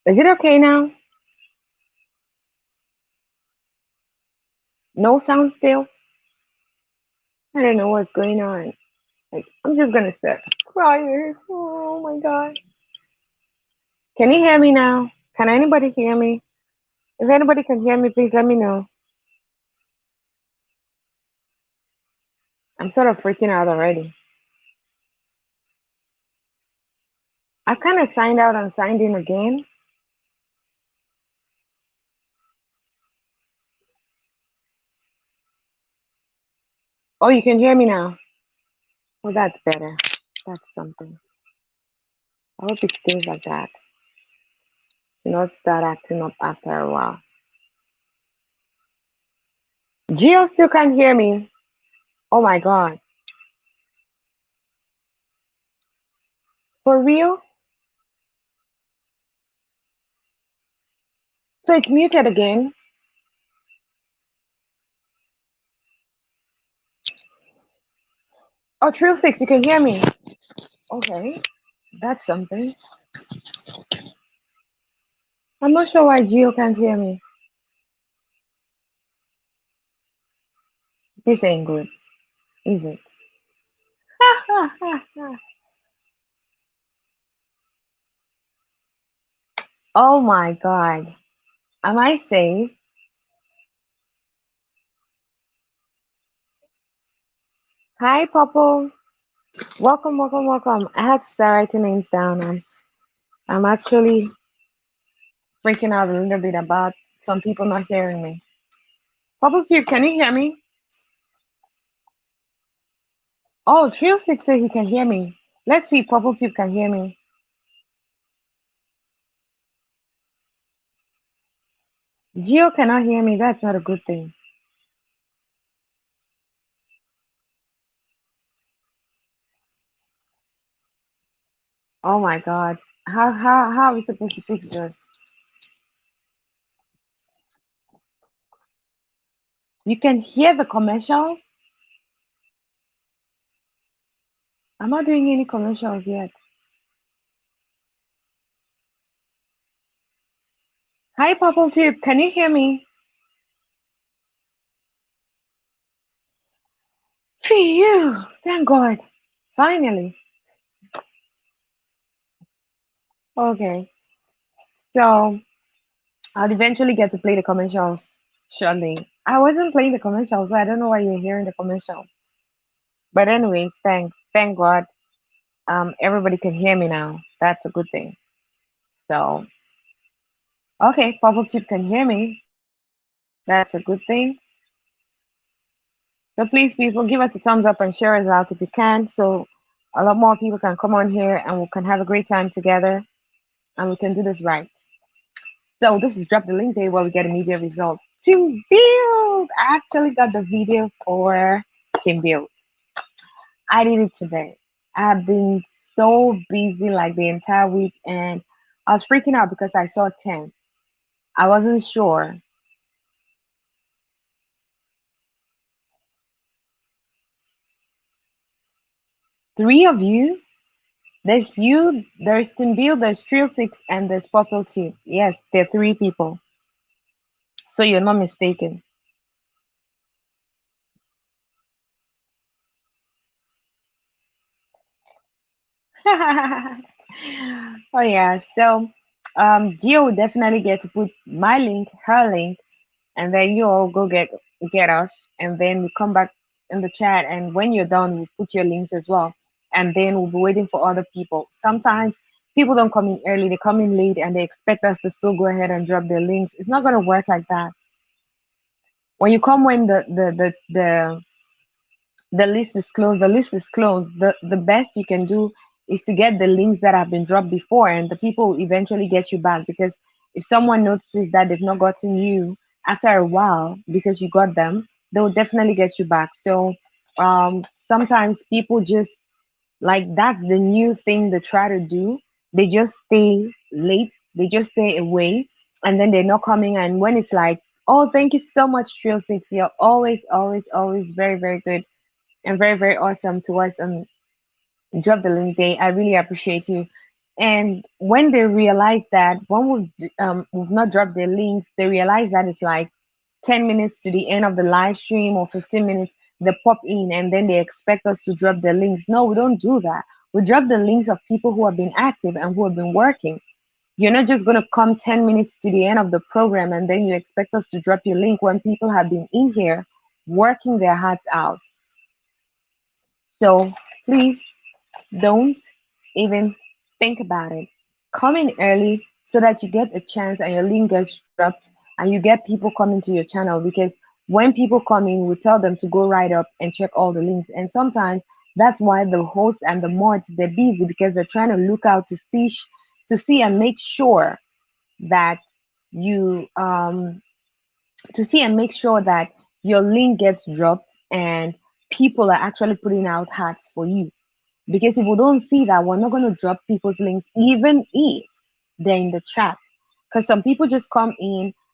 Is it okay now? No sound still? I don't know what's going on. Like, I'm just gonna start crying. Oh my god. Can you hear me now? Can anybody hear me? If anybody can hear me, please let me know. I'm sort of freaking out already. I kind of signed out and signed in again. Oh, you can hear me now. Oh, that's better. That's something. I hope it stays like that. You not start acting up after a while. Gio still can't hear me. Oh my god. For real? So it's muted again. Oh, Trill 6, you can hear me. Okay, that's something. I'm not sure why Gio can't hear me. This ain't good, is it? Oh my god. Am I safe? Hi, Popo. Welcome, welcome, welcome. I had to start writing names down. I'm actually freaking out a little bit about some people not hearing me. Popo Soup, can you hear me? Oh, Trio 6 said he can hear me. Let's see if Popo Soup can hear me. Gio cannot hear me. That's not a good thing. Oh my god. How are we supposed to fix this? You can hear the commercials? I'm not doing any commercials yet. Hi, Purple Tube. Can you hear me? Phew! Thank God. Finally. Okay. So I'll eventually get to play the commercials shortly. I wasn't playing the commercials, so I don't know why you're hearing the commercial. But anyways, thanks. Thank God. Everybody can hear me now. That's a good thing. So okay, Purple Tube can hear me. That's a good thing. So please, people, give us a thumbs up and share us out if you can, so a lot more people can come on here and we can have a great time together and we can do this right. So this is Drop the Link Day where we get immediate results. Team Build! I actually got the video for Team Build. I did it today. I've been so busy like the entire week and I was freaking out because I saw 10. I wasn't sure. Three of you? There's you, there's Team Build, there's Trio 6, and there's Purple Tube. Yes, there are three people. So you're not mistaken. Oh yeah. So Gio will definitely get to put my link, her link, and then you all go get us, and then we come back in the chat. And when you're done, we'll put your links as well. And then we'll be waiting for other people. Sometimes people don't come in early; they come in late, and they expect us to still go ahead and drop their links. It's not gonna work like that. When you come when the list is closed, the list is closed. The best you can do is to get the links that have been dropped before, and the people will eventually get you back. Because if someone notices that they've not gotten you after a while because you got them, they will definitely get you back. So sometimes people just like that's the new thing they try to do. They just stay late, they just stay away, and then they're not coming. And when it's like, oh, thank you so much, Trio 6, you're always, always, always very, very good and very, very awesome to us. And drop the link day. I really appreciate you. And when they realize that when we've not dropped the links, they realize that it's like 10 minutes to the end of the live stream or 15 minutes, they pop in and then they expect us to drop the links. No, we don't do that. We drop the links of people who have been active and who have been working. You're not just going to come 10 minutes to the end of the program and then you expect us to drop your link when people have been in here working their hearts out. So please don't even think about it. Come in early so that you get a chance and your link gets dropped and you get people coming to your channel, because when people come in, we tell them to go right up and check all the links. And sometimes that's why the hosts and the mods, they're busy because they're trying to look out to see and make sure that you to see and make sure that your link gets dropped and people are actually putting out hearts for you. Because if we don't see that, we're not going to drop people's links, even if they're in the chat. Because some people just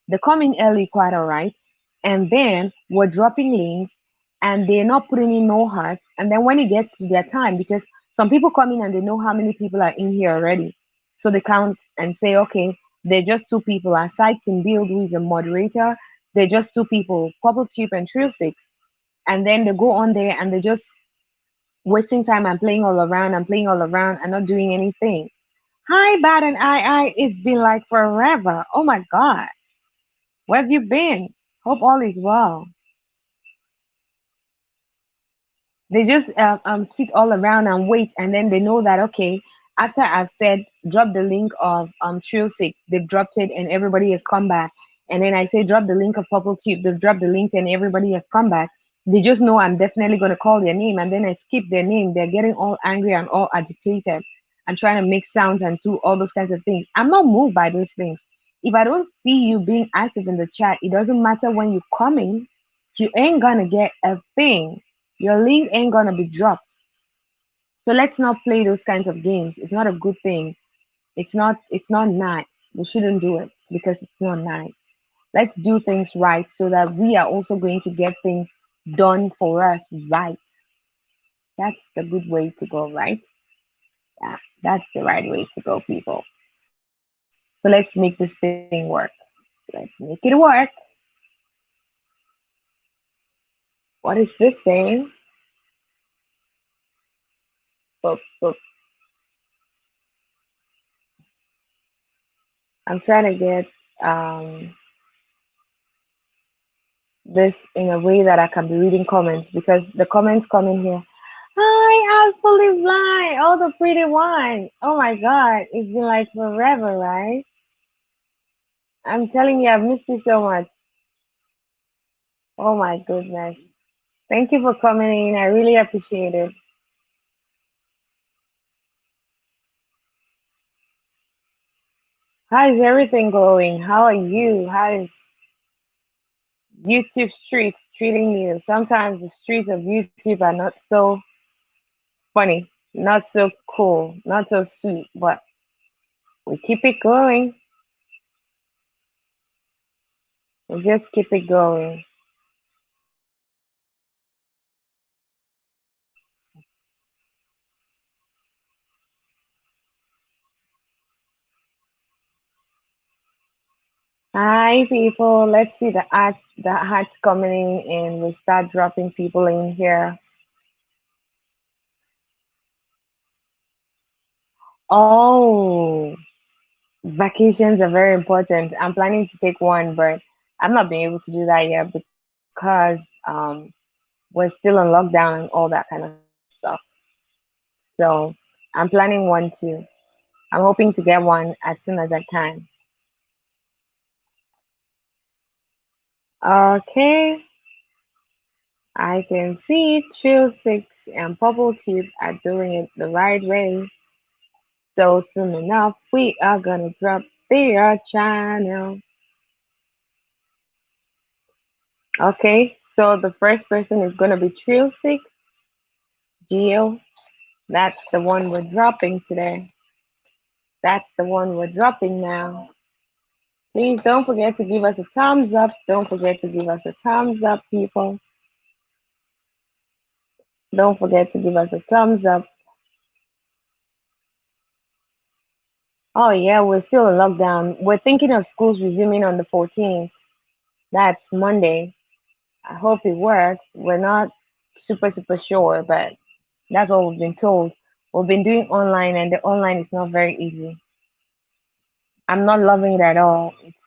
they come in early, quite all right. And then we're dropping links and they're not putting in no hearts. And then when it gets to their time, because some people come in and they know how many people are in here already. So they count and say, okay, they're just two people. Aside Team Build, who is a moderator, they're just two people, Purple Tube and Trio 6. And then they go on there and they just wasting time and playing all around and playing all around and not doing anything. Hi, Bad and it's been like forever. Oh my God. Where have you been? Hope all is well. They just sit all around and wait, and then they know that, okay, after I've said drop the link of Trio 6, they've dropped it and everybody has come back. And then I say drop the link of Purple Tube, they've dropped the links and everybody has come back. They just know I'm definitely going to call their name, and then I skip their name. They're getting all angry and all agitated and trying to make sounds and do all those kinds of things. I'm not moved by those things. If I don't see you being active in the chat, it doesn't matter when you come in, you ain't gonna get a thing. Your link ain't gonna be dropped. So let's not play those kinds of games. It's not a good thing. It's not nice. We shouldn't do it because it's not nice. Let's do things right so that we are also going to get things done for us right. That's the good way to go, right? Yeah, that's the right way to go, people. So let's make this thing work. Let's make it work. What is this saying? Boop, boop. I'm trying to get this in a way that I can be reading comments, because the comments come in here. Hi, I'm fully blind. Oh, the pretty one. Oh my God, it's been like forever, right? I'm telling you, I've missed you so much. Oh my goodness. Thank you for coming in. I really appreciate it. How is everything going? How are you? How is YouTube streets treating you? Sometimes the streets of YouTube are not so funny, not so cool, not so sweet, but we keep it going. We just keep it going. Hi, people. Let's see the hearts coming in, and we start dropping people in here. Oh, vacations are very important. I'm planning to take one, but I'm not being able to do that yet because we're still on lockdown and all that kind of stuff. So I'm planning one too. I'm hoping to get one as soon as I can. Okay, I can see Trill 6 and Bubble Tube are doing it the right way. So soon enough, we are gonna drop their channels. Okay, so the first person is gonna be Trill 6, Geo. That's the one we're dropping today. That's the one we're dropping now. Please don't forget to give us a thumbs up. Don't forget to give us a thumbs up, people. Don't forget to give us a thumbs up. Oh yeah, we're still in lockdown. We're thinking of schools resuming on the 14th. That's Monday. I hope it works. We're not super sure, but that's what we've been told. We've been doing online, and the online is not very easy. I'm not loving it at all. It's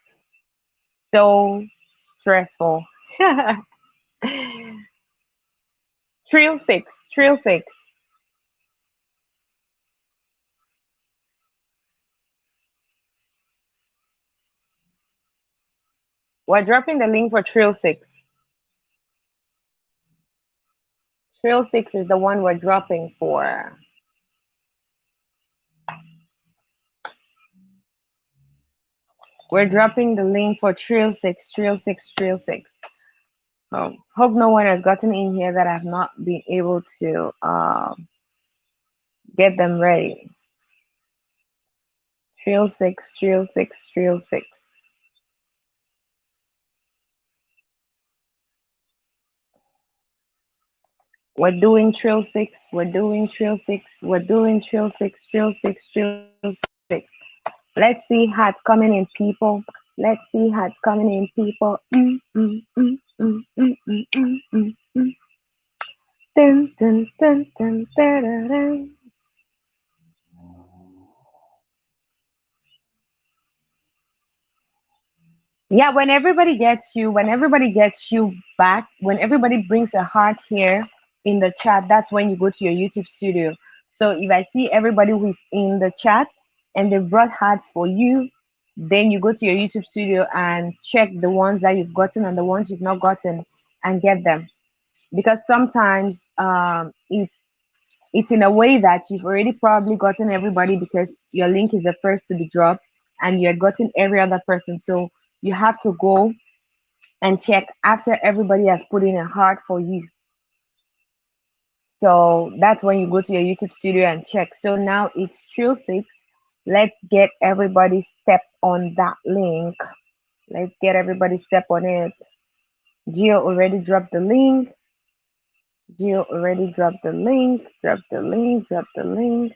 so stressful. Trill six, Trill six. We're dropping the link for Trill six. Trill six is the one we're dropping for. We're dropping the link for Trill six, Trill six, Trill six. Hope no one has gotten in here that I've not been able to get them ready. Trill six, Trill six, Trill six. We're doing Trill six. We're doing Trill six. We're doing Trill six. Trill six. Trill six. Let's see how it's coming in, people. Let's see how it's coming in, people. Dun, dun, dun, dun, dun, dun, dun. Yeah, when everybody gets you back, when everybody brings a heart here in the chat, that's when you go to your YouTube studio. So if I see everybody who's in the chat and they brought hearts for you, then you go to your YouTube studio and check the ones that you've gotten and the ones you've not gotten and get them. Because sometimes it's in a way that you've already probably gotten everybody because your link is the first to be dropped and you had gotten every other person. So you have to go and check after everybody has put in a heart for you. So that's when you go to your YouTube studio and check. So now it's Trill 6. Let's get everybody step on that link. Let's get everybody step on it. Gio already dropped the link. Gio already dropped the link. Drop the link. Drop the link.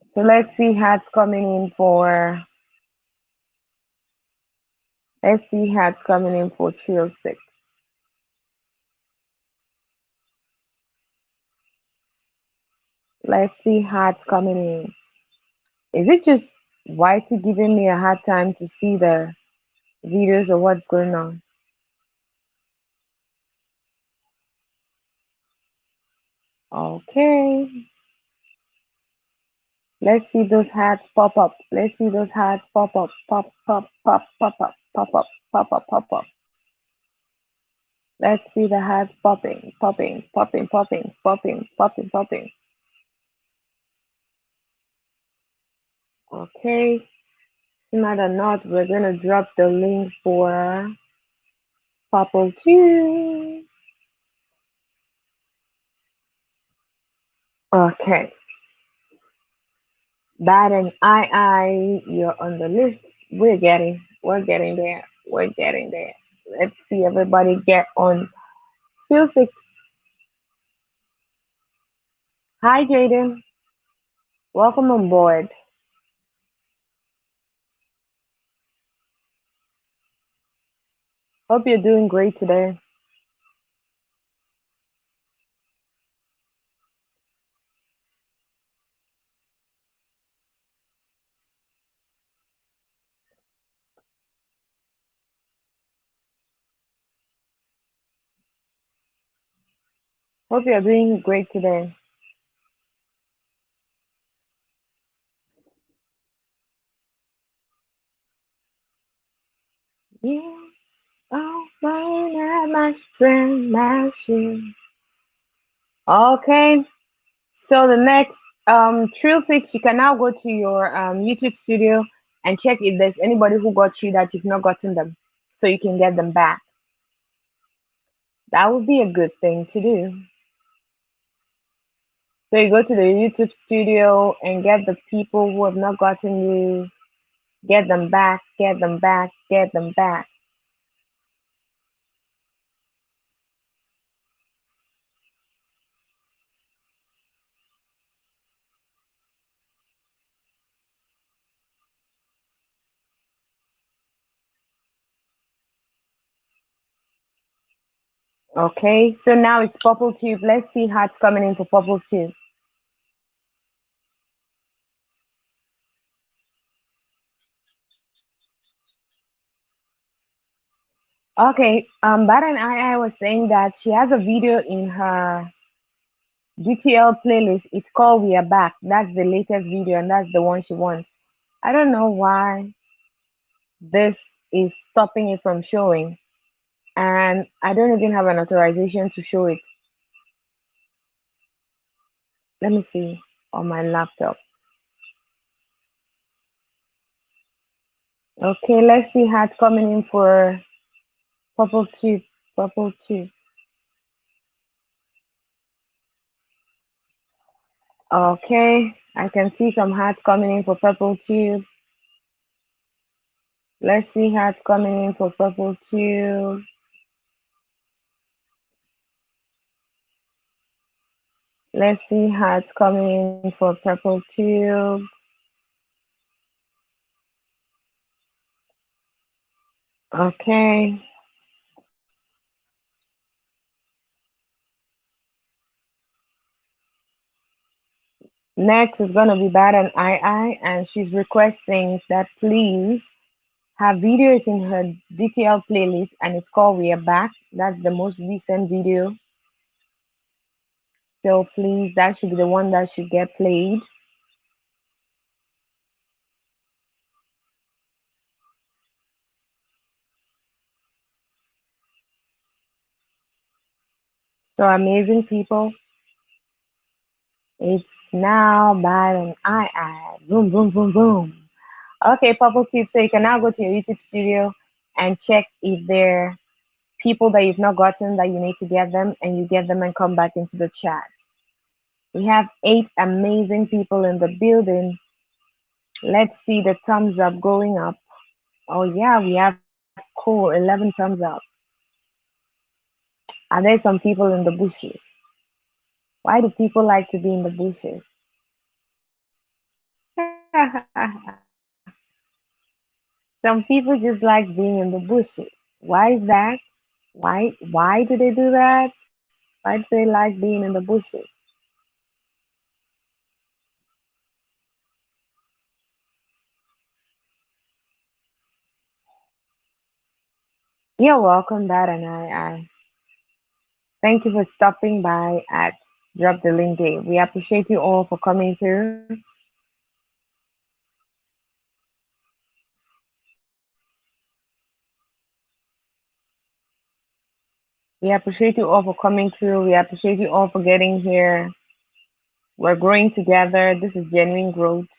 So let's see how it's coming in for. Let's see how it's coming in for Trill 6. Let's see how it's coming in. Is it just Whitey giving me a hard time to see the videos or what's going on? Okay. Let's see those hats pop up. Let's see those hats pop up. Pop, pop, pop, pop up, pop up, pop up, pop up. Let's see the hats popping, popping, popping, popping, popping, popping, popping. Okay. Sooner than not, we're gonna drop the link for Purple 2. Okay. That and you're on the list. We're getting there. We're getting there. Let's see everybody get on Field 6. Hi, Jaden. Welcome on board. Hope you're doing great today. Hope you're doing great today. You are blowing at my strength, my shield. Okay. So the next Trill 6, you can now go to your YouTube studio and check if there's anybody who got you that you've not gotten them so you can get them back. That would be a good thing to do. So you go to the YouTube studio and get the people who have not gotten you, get them back, get them back, get them back. Okay, so now it's purple tube. Let's see hearts coming in for purple tube. Okay, Bad and I was saying that she has a video in her DTL playlist. It's called We Are Back. That's the latest video, and that's the one she wants. I don't know why this is stopping it from showing, and I don't even have an authorization to show it. Let me see on my laptop. Okay, let's see how it's coming in for purple tube. Purple tube. Okay, I can see some hearts coming in for purple tube. Let's see hearts coming in for purple tube. Let's see hearts coming in for purple tube. Okay. Next is gonna be Bad and and she's requesting that please her video is in her DTL playlist and it's called We Are Back. That's the most recent video. So please, that should be the one that should get played. So amazing people. It's now Bad and Boom, boom, boom, boom. Okay, Purple Tip. So you can now go to your YouTube studio and check if there are people that you've not gotten that you need to get them, and you get them and come back into the chat. We have 8 amazing people in the building. Let's see the thumbs up going up. Oh yeah, we have cool 11 thumbs up. Are there some people in the bushes? Why do people like to be in the bushes? Some people just like being in the bushes. Why is that? Why do they do that? Why do they like being in the bushes? You're welcome, Dad, and I thank you for stopping by at Drop the Link Day. We appreciate you all for coming through. We appreciate you all for coming through. We appreciate you all for getting here. We're growing together. This is genuine growth.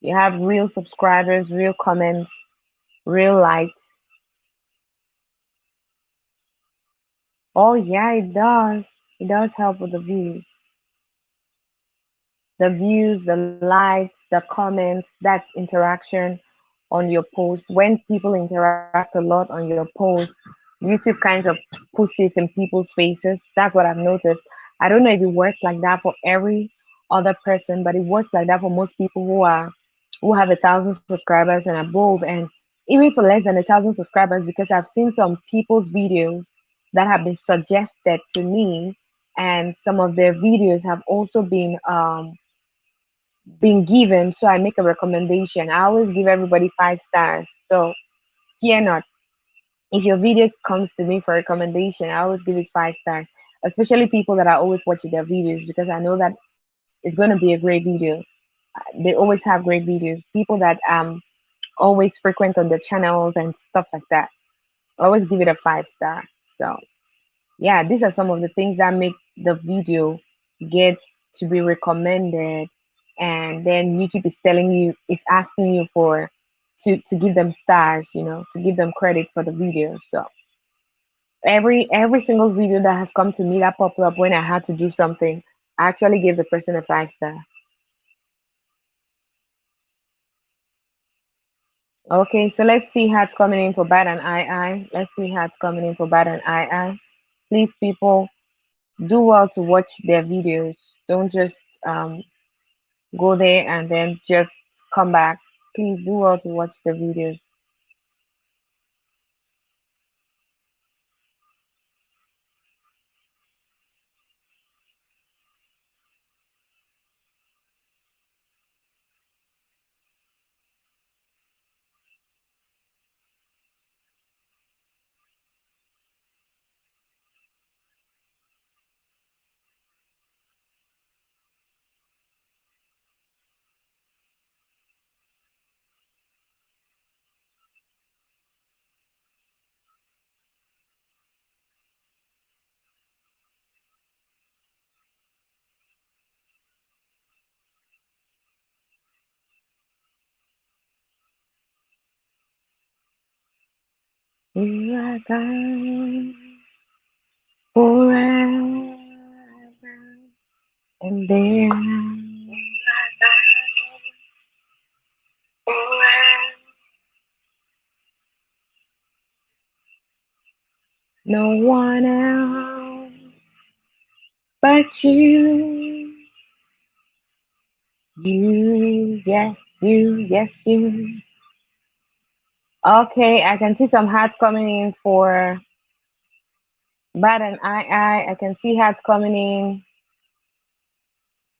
You have real subscribers, real comments, real likes. Oh yeah, it does. It does help with the views. The likes, the comments, that's interaction on your post. When people interact a lot on your post, YouTube kind of puts it in people's faces. That's what I've noticed. I don't know if it works like that for every other person, but it works like that for most people who have 1,000 subscribers and above, and even for less than 1,000 subscribers, because I've seen some people's videos that have been suggested to me, and some of their videos have also been given, so I make a recommendation. I always give everybody 5 stars, so fear not. If your video comes to me for recommendation, I always give it 5 stars, especially people that are always watching their videos, because I know that it's going to be a great video. They always have great videos. People that always frequent on the channels and stuff like that, I always give it a 5 star. So yeah, these are some of the things that make the video gets to be recommended, and then YouTube is telling you, is asking you for to give them stars, to give them credit for the video. So every single video that has come to me that popped up when I had to do something, I actually gave the person a 5 star. Okay, so let's see how it's coming in for Bad and Let's see how it's coming in for Bad and Please, people, do well to watch their videos. Don't just go there and then just come back. Please do well to watch the videos. You are God forever and there. No one else but you. You, yes, you, yes, you. Okay, I can see some hearts coming in for Bad and I can see hearts coming in.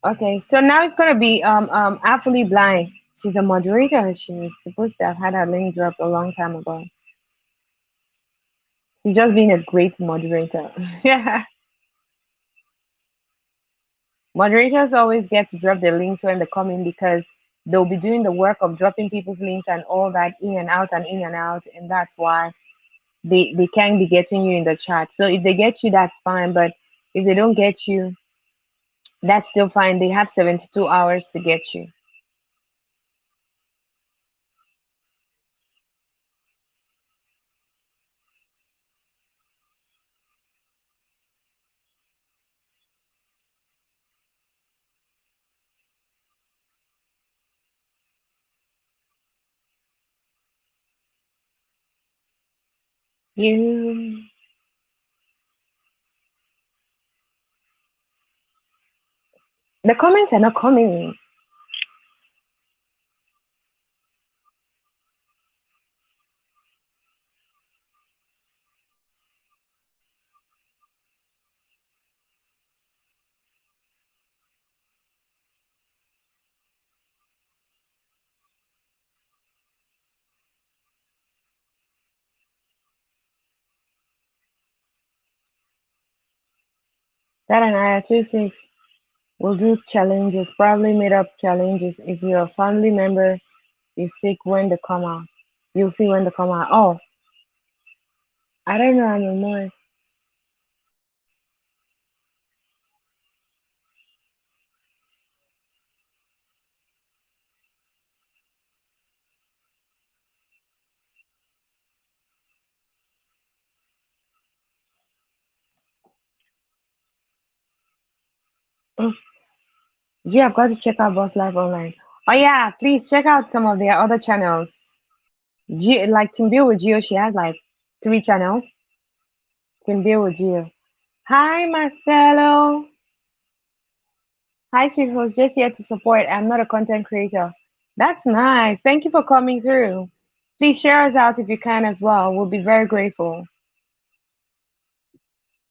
Okay, so now it's gonna be Awfully Blind. She's a moderator. She's supposed to have had her link dropped a long time ago. She's just being a great moderator. Yeah. Moderators always get to drop their links when they come in because they'll be doing the work of dropping people's links and all that in and out and in and out, and that's why they can be getting you in the chat. So if they get you, that's fine. But if they don't get you, that's still fine. They have 72 hours to get you. You the comments are not coming in. That and I are 26. We'll do challenges, probably made up challenges. If you're a family member, you sick when they come out. You'll see when they come out. Oh, I don't know anymore. Mm. Yeah, I've got to check out Boss Life Online. Oh yeah, please check out some of their other channels. Like Team Bill with Geo, she has like 3 channels. Team Bill with Geo. Hi Marcelo. Hi Sweet Host, just here to support. I'm not a content creator. That's nice. Thank you for coming through. Please share us out if you can as well. We'll be very grateful.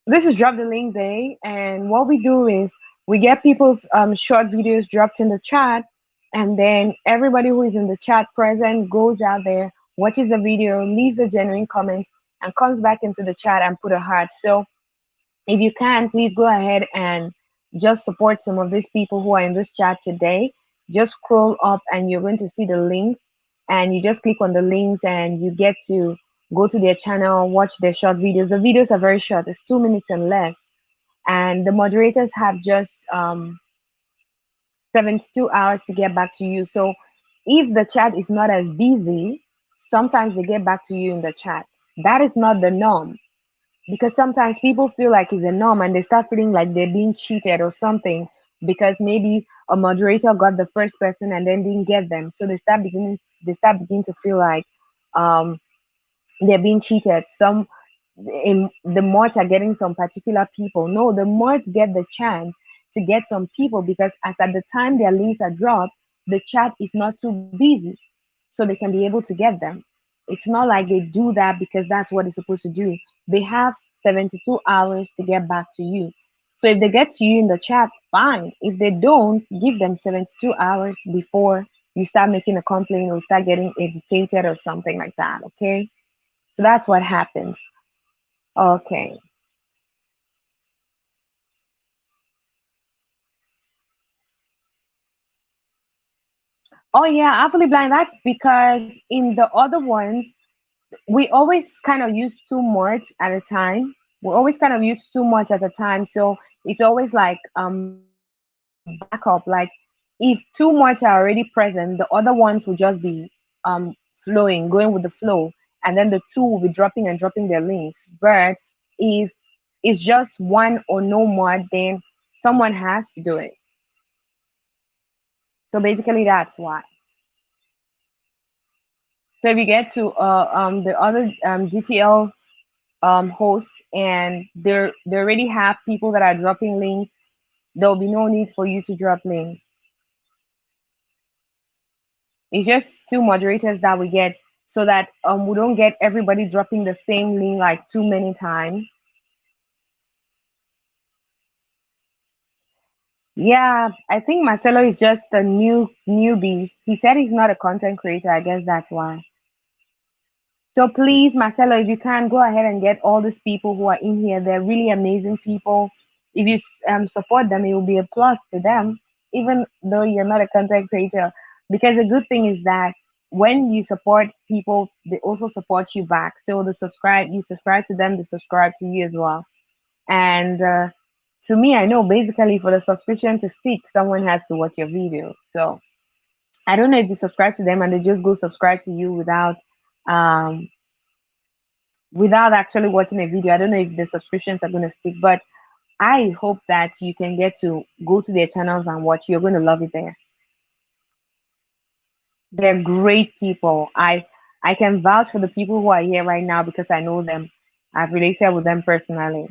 This is Drop the Link Day, and what we do is we get people's short videos dropped in the chat, and then everybody who is in the chat present goes out there, watches the video, leaves a genuine comment, and comes back into the chat and put a heart. So if you can, please go ahead and just support some of these people who are in this chat today. Just scroll up and you're going to see the links, and you just click on the links and you get to go to their channel, watch their short videos. The videos are very short, it's 2 minutes and less. And the moderators have just 72 hours to get back to you. So if the chat is not as busy, sometimes they get back to you in the chat. That is not the norm, because sometimes people feel like it's a norm and they start feeling like they're being cheated or something, because maybe a moderator got the first person and then didn't get them, so they start beginning to feel like um they're being cheated. The mods are getting some particular people. No, the mods get the chance to get some people, because as at the time their links are dropped, the chat is not too busy, so they can be able to get them. It's not like they do that because that's what they're supposed to do. They have 72 hours to get back to you. So if they get to you in the chat, fine. If they don't, give them 72 hours before you start making a complaint or start getting agitated or something like that. Okay. So that's what happens. Okay. Oh yeah, awfully blind. That's because in the other ones, we always kind of use too much at a time. We always kind of use too much at a time. So it's always like backup. Like if two mods are already present, the other ones will just be flowing, going with the flow. and then the two will be dropping and dropping their links. But if it's just one or no more, then someone has to do it. So basically, that's why. So if you get to the other DTL hosts, and they already have people that are dropping links, there will be no need for you to drop links. It's just two moderators that we get, so that we don't get everybody dropping the same link like too many times. Yeah, I think Marcelo is just a newbie. He said he's not a content creator. I guess that's why. So please, Marcelo, if you can, go ahead and get all these people who are in here. They're really amazing people. If you support them, it will be a plus to them, even though you're not a content creator. Because the good thing is that when you support people, they also support you back. So you subscribe to them, they subscribe to you as well. And to me, I know basically for the subscription to stick, someone has to watch your video. So I don't know if you subscribe to them and they just go subscribe to you um, without actually watching a video. I don't know if the subscriptions are going to stick, but I hope that you can get to go to their channels and watch. You're going to love it there. They're great people. I can vouch for the people who are here right now because I know them. I've related with them personally.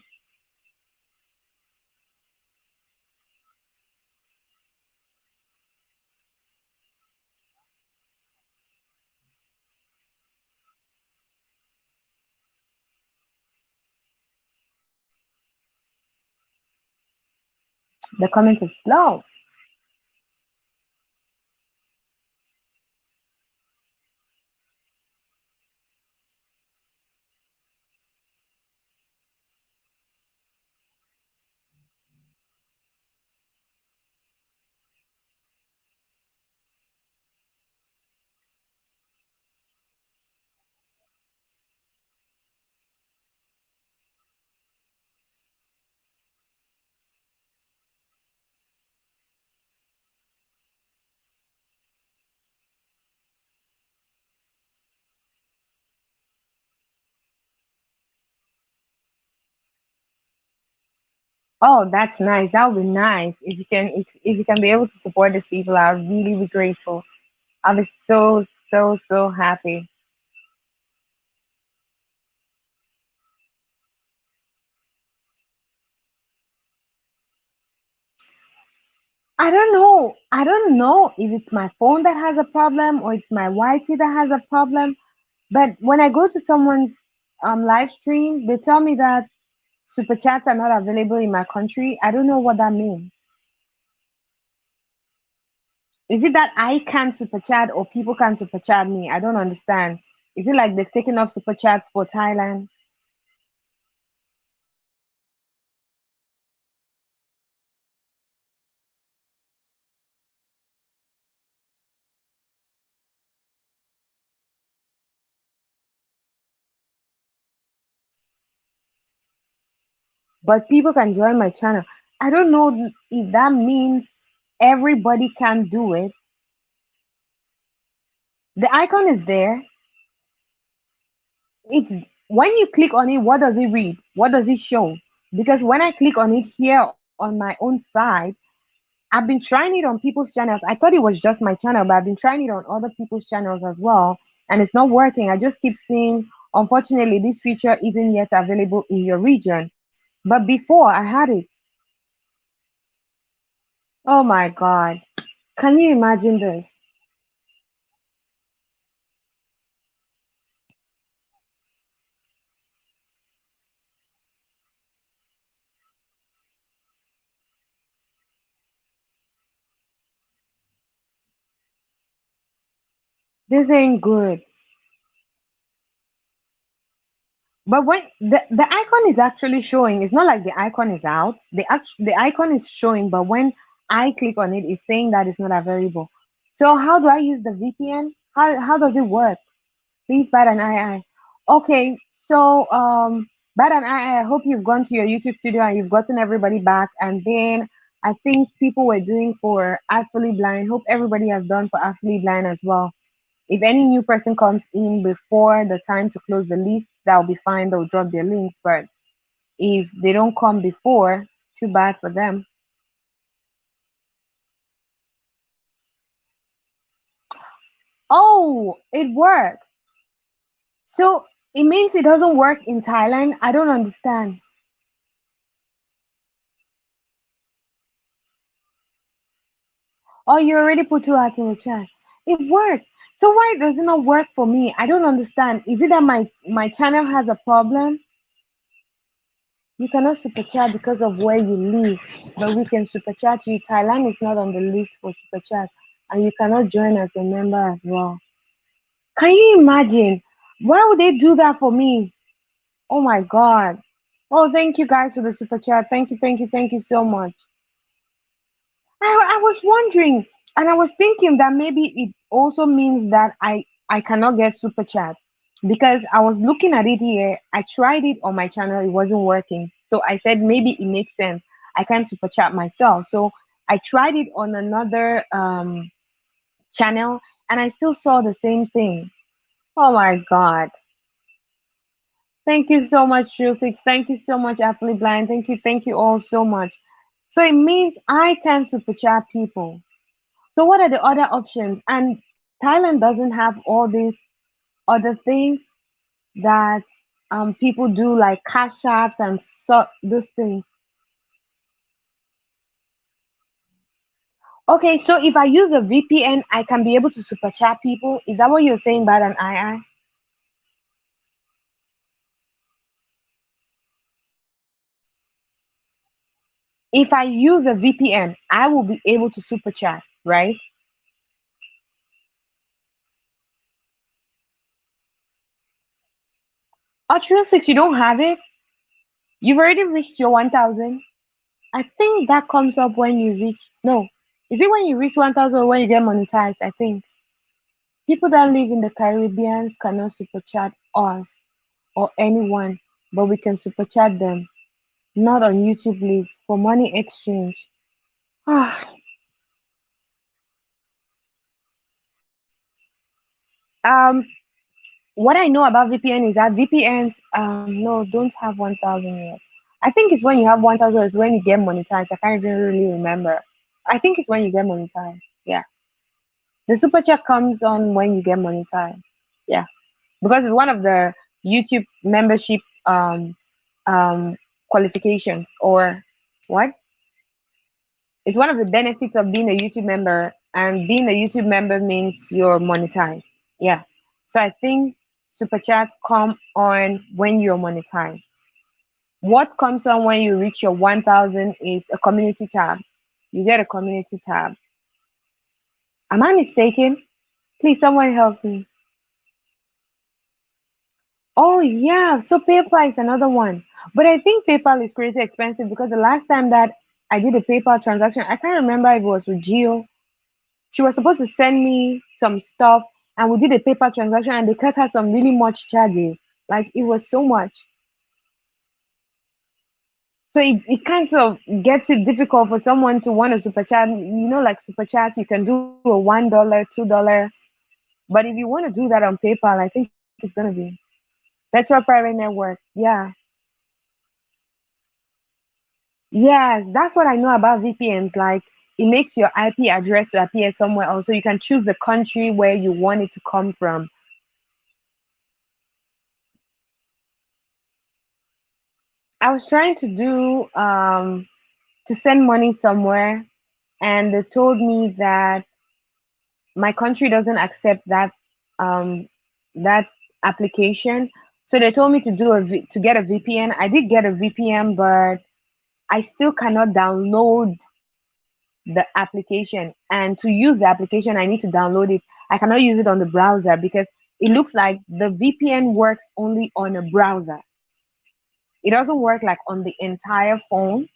The comment is slow. Oh, that's nice. That would be nice if you can be able to support these people. I'll really be grateful. I'll be so happy. I don't know. I don't know if it's my phone that has a problem or it's my YT that has a problem. But when I go to someone's live stream, they tell me that super chats are not available in my country. I don't know what that means. Is it that I can't super chat or people can't super chat me? I don't understand. Is it like they've taken off super chats for Thailand? But people can join my channel. I don't know if that means everybody can do it. The icon is there. It's when you click on it, what does it read? What does it show? Because when I click on it here on my own side, I've been trying it on people's channels. I thought it was just my channel, but I've been trying it on other people's channels as well, and it's not working. I just keep seeing, unfortunately, this feature isn't yet available in your region. But before I had it. Oh my God. Can you imagine this? This ain't good. But when the icon is actually showing, it's not like the icon is out. The icon is showing, but when I click on it, it's saying that it's not available. So how do I use the VPN? How does it work? Please, Bad and I. Okay, so Bad and I hope you've gone to your YouTube studio and you've gotten everybody back. And then I think people were doing for Actually Blind. Hope everybody has done for Actually Blind as well. If any new person comes in before the time to close the list, that'll be fine. They'll drop their links. But if they don't come before, too bad for them. Oh, it works. So it means it doesn't work in Thailand. I don't understand. Oh, you already put two hearts in the chat. It works. So why does it not work for me? I don't understand. Is it that my channel has a problem? You cannot super chat because of where you live, but we can super chat you. Thailand is not on the list for super chat, and you cannot join as a member as well. Can you imagine? Why would they do that for me? Oh my God. Oh, thank you guys for the super chat. Thank you, thank you, thank you so much. I was wondering, and I was thinking that maybe it also means that I cannot get super chats because I was looking at it here. I tried it on my channel, it wasn't working. So I said maybe it makes sense. I can't super chat myself. So I tried it on another channel, and I still saw the same thing. Oh my God. Thank you so much, Trill Six. Thank you so much, Aptly Blind. Thank you all so much. So it means I can super chat people. So what are the other options? And Thailand doesn't have all these other things that people do, like cash apps and so those things. Okay, so if I use a VPN, I can be able to super chat people. Is that what you're saying, Bad and I? If I use a VPN, I will be able to super chat, right? Ultra 6, you don't have it? You've already reached your 1,000? I think that comes up when you reach, no. Is it when you reach 1,000 or when you get monetized? I think. People that live in the Caribbean cannot super chat us or anyone, but we can super chat them. Not on YouTube list for money exchange. Ah, um, what I know about VPN is that VPNs no don't have 1,000 yet. I think it's when you have 1,000 is when you get monetized. I can't even really remember. I think it's when you get monetized. Yeah, the super chat comes on when you get monetized. Yeah, because it's one of the YouTube membership um, qualifications or what? It's one of the benefits of being a YouTube member, and being a YouTube member means you're monetized. Yeah. So I think super chats come on when you're monetized. What comes on when you reach your 1,000 is a community tab. You get a community tab. Am I mistaken? Please, someone help me. Oh yeah, so PayPal is another one. But I think PayPal is crazy expensive because the last time that I did a PayPal transaction, I can't remember if it was with Gio. She was supposed to send me some stuff and we did a PayPal transaction and they cut her some really much charges. Like it was so much. So it kind of gets it difficult for someone to want to super chat. Like super chats, you can do a $1, $2. But if you want to do that on PayPal, I think it's gonna be that's your private network. Yeah. Yes, that's what I know about VPNs. Like it makes your IP address to appear somewhere else. So you can choose the country where you want it to come from. I was trying to send money somewhere and they told me that my country doesn't accept um that application. So they told me to get a VPN. I did get a VPN, but I still cannot download the application. And to use the application, I need to download it. I cannot use it on the browser because it looks like the VPN works only on a browser. It doesn't work like on the entire phone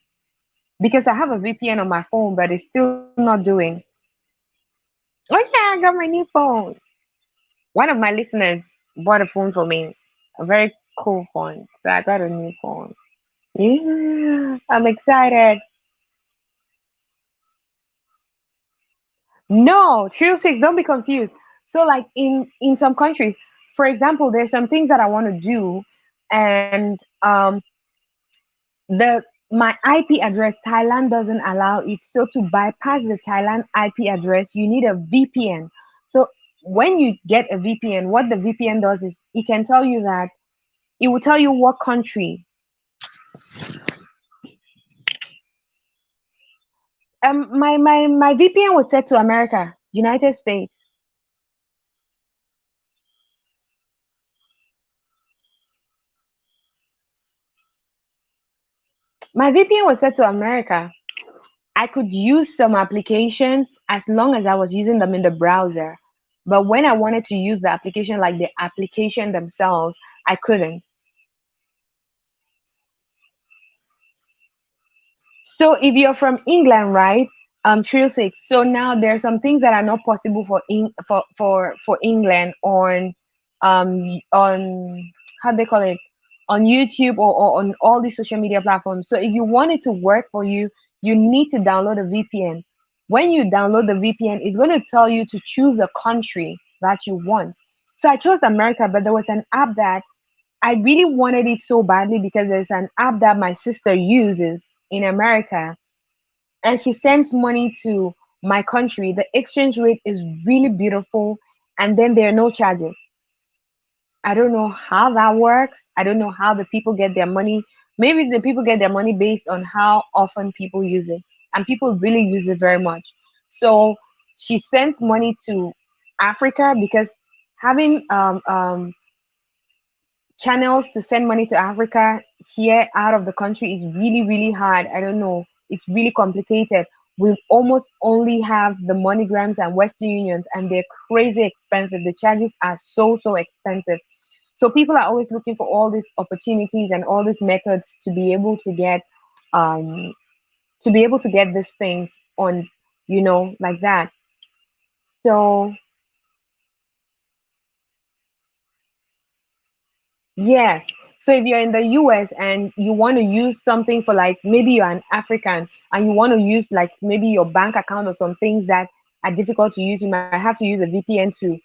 because I have a VPN on my phone, but it's still not doing. Oh yeah, I got my new phone. One of my listeners bought a phone for me, a very cool phone. So I got a new phone. Yeah, I'm excited. No, Trill Six, don't be confused. So like in some countries, for example, there's some things that I want to do, and the my IP address, Thailand doesn't allow it. So to bypass the Thailand IP address, you need a VPN. So when you get a VPN, what the VPN does is it can tell you that it will tell you what country. My VPN was set to America, United States. My VPN was set to America. I could use some applications as long as I was using them in the browser. But when I wanted to use the application, like the application themselves, I couldn't. So if you're from England, right? Trill six. So now there are some things that are not possible for England on how they call it, on YouTube or on all these social media platforms. So if you want it to work for you, you need to download a VPN. When you download the VPN, it's going to tell you to choose the country that you want. So I chose America, but there was an app that I really wanted it so badly because there's an app that my sister uses in America, and she sends money to my country. The exchange rate is really beautiful, and then there are no charges. I don't know how that works. I don't know how the people get their money. Maybe the people get their money based on how often people use it, and people really use it very much. So she sends money to Africa because having channels to send money to Africa here out of the country is really, really hard. I don't know. It's really complicated. We almost only have the MoneyGrams and Western Unions, and they're crazy expensive. The charges are so, so expensive. So people are always looking for all these opportunities and all these methods um, to be able to get these things on, like that. So yes. So if you're in the US and you want to use something for, like, maybe you're an African and you want to use like maybe your bank account or some things that are difficult to use, you might have to use a VPN to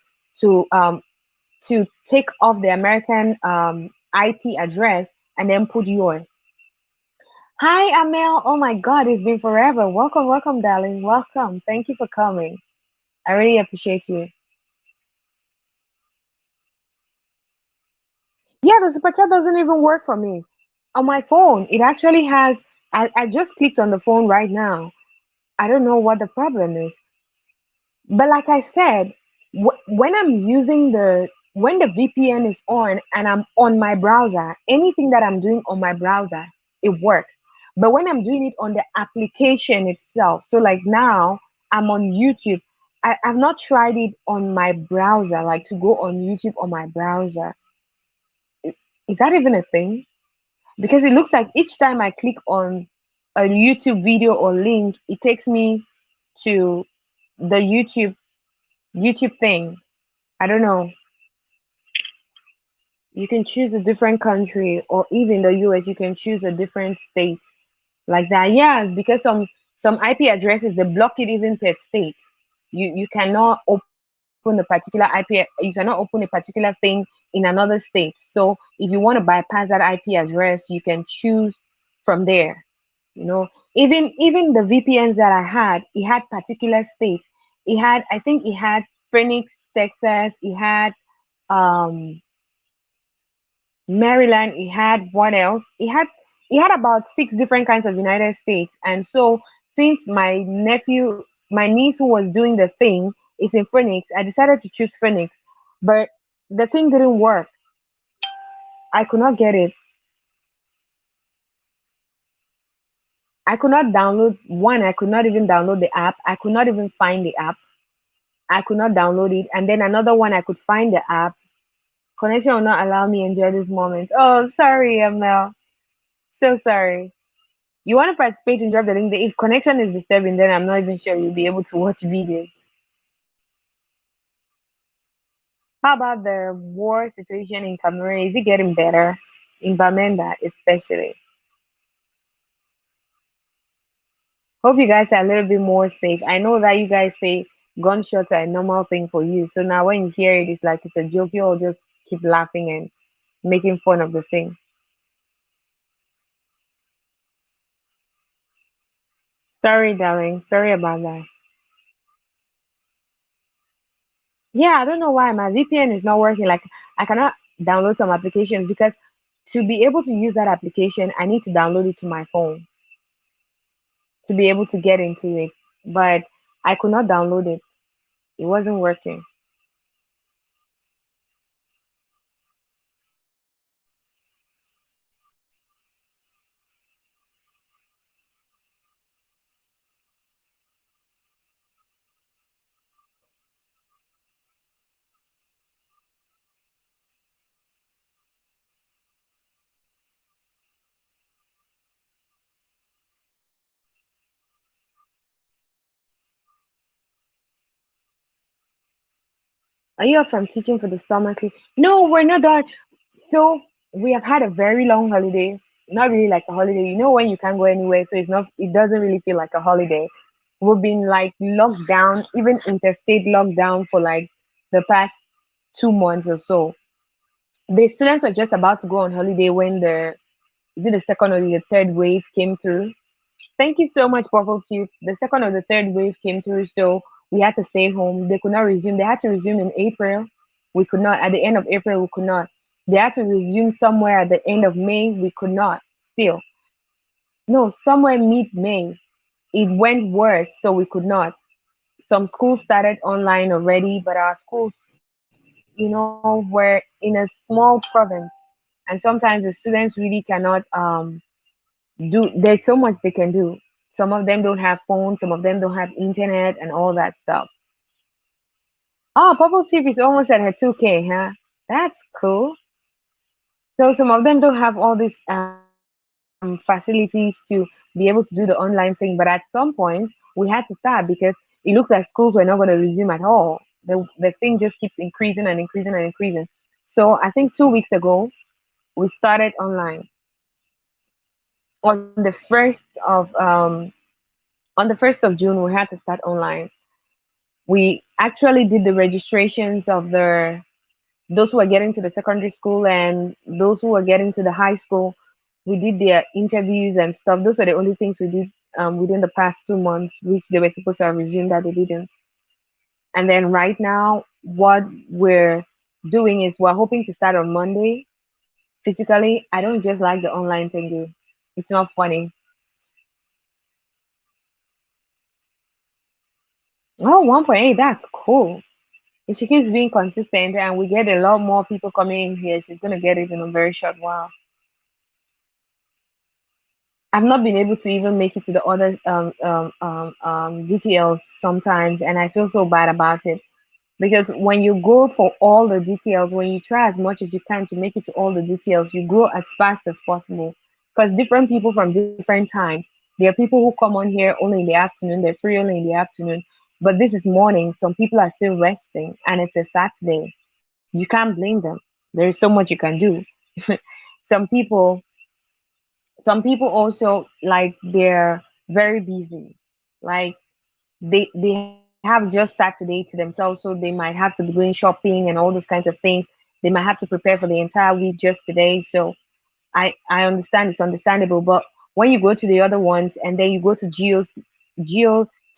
to take off the American IP address and then put yours. Hi Amel. Oh my God, it's been forever. Welcome, welcome, darling. Welcome. Thank you for coming. I really appreciate you. Yeah, the super chat doesn't even work for me on my phone. It actually has. I just clicked on the phone right now. I don't know what the problem is. But like I said, when I'm using when the VPN is on and I'm on my browser, anything that I'm doing on my browser, it works. But when I'm doing it on the application itself, so like now I'm on YouTube. I've not tried it on my browser, like to go on YouTube on my browser. Is that even a thing? Because it looks like each time I click on a YouTube video or link, it takes me to the YouTube thing. I don't know. You can choose a different country, or even the US, you can choose a different state like that. Yes, because some IP addresses they block it even per state. You cannot open a particular IP. You cannot open a particular thing in another state. So if you want to bypass that IP address, you can choose from there. Even the VPNs that I had, it had particular states. I think it had Phoenix, Texas. It had um Maryland. It had what else? It had about six different kinds of United States. And so since my niece who was doing the thing is in Phoenix, I decided to choose Phoenix. But the thing didn't work. I could not get it. I could not download one. I could not even download the app. I could not even find the app. I could not download it. And then another one, I could find the app. Connection will not allow me enjoy this moment. Oh, sorry, Amel. So sorry. You want to participate and drop the link. If connection is disturbing, then I'm not even sure you'll be able to watch videos. How about the war situation in Cameroon? Is it getting better? In Bamenda, especially. Hope you guys are a little bit more safe. I know that you guys say gunshots are a normal thing for you. So now when you hear it, it's like it's a joke. You all just keep laughing and making fun of the thing. Sorry, darling. Sorry about that. Yeah, I don't know why my VPN is not working. Like I cannot download some applications because to be able to use that application, I need to download it to my phone to be able to get into it. But I could not download it. It wasn't working. Are you off from teaching for the summer? No, we're not done. So we have had a very long holiday. Not really like a holiday. You know when you can't go anywhere, so it's not. It doesn't really feel like a holiday. We've been like locked down, even interstate lockdown for like the past 2 months or so. The students were just about to go on holiday when the is it the second or the third wave came through. Thank you so much, Purple Tube. The second or the third wave came through, so we had to stay home. They could not resume. They had to resume in April. We could not. At the end of April, we could not. They had to resume somewhere at the end of May. We could not. Still, no, somewhere mid-May. It went worse, so we could not. Some schools started online already, but our schools, were in a small province, and sometimes the students really cannot do. There's so much they can do. Some of them don't have phones, some of them don't have internet and all that stuff. Oh, Bubble Tip is almost at her 2K, huh? That's cool. So some of them don't have all these facilities to be able to do the online thing, but at some point we had to start because it looks like schools were not going to resume at all. The thing just keeps increasing and increasing and increasing. So I think 2 weeks ago we started online on the first of June. We had to start online. We actually did the registrations of the those who are getting to the secondary school and those who are getting to the high school. We did their interviews and stuff. Those are the only things we did within the past 2 months, which they were supposed to have resumed that they didn't. And then right now, what we're doing is we're hoping to start on Monday. Physically, I don't just like the online thing, dude. It's not funny. Oh, 1.8, that's cool. If she keeps being consistent and we get a lot more people coming in here, she's gonna get it in a very short while. I've not been able to even make it to the other details sometimes, and I feel so bad about it because when you go for all the details, when you try as much as you can to make it to all the details, you grow as fast as possible. Because different people from different times, there are people who come on here only in the afternoon, they're free only in the afternoon, but this is morning. Some people are still resting, and it's a Saturday. You can't blame them. There is so much you can do. some people some people also like they're very busy, like they have just Saturday to themselves, so they might have to be going shopping and all those kinds of things. They might have to prepare for the entire week just today. So I understand, it's understandable. But when you go to the other ones and then you go to Geo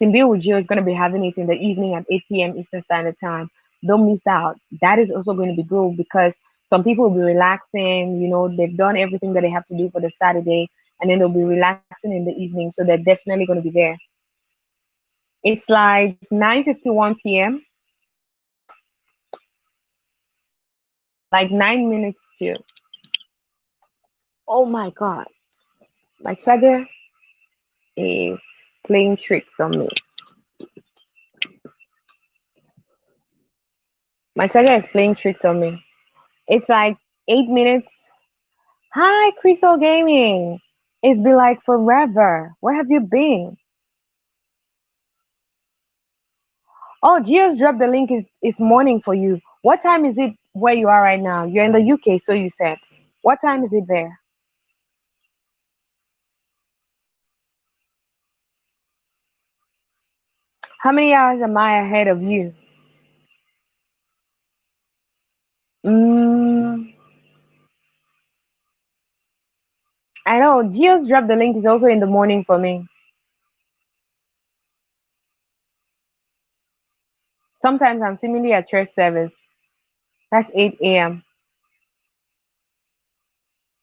Timbill with Geo is going to be having it in the evening at 8 p.m. Eastern Standard Time. Don't miss out. That is also going to be good because some people will be relaxing. They've done everything that they have to do for the Saturday, and then they'll be relaxing in the evening. So they're definitely going to be there. It's like 9:51 p.m. Like 9 minutes to. Oh my god, my charger is playing tricks on me. My charger is playing tricks on me. It's like 8 minutes. Hi, Crystal Gaming. It's been like forever. Where have you been? Oh, Gio's dropped the link. Is morning for you. What time is it where you are right now? You're in the UK, so you said. What time is it there? How many hours am I ahead of you? Mm, I know. Geo's drop the link is also in the morning for me. Sometimes I'm seemingly at church service. That's 8 a.m.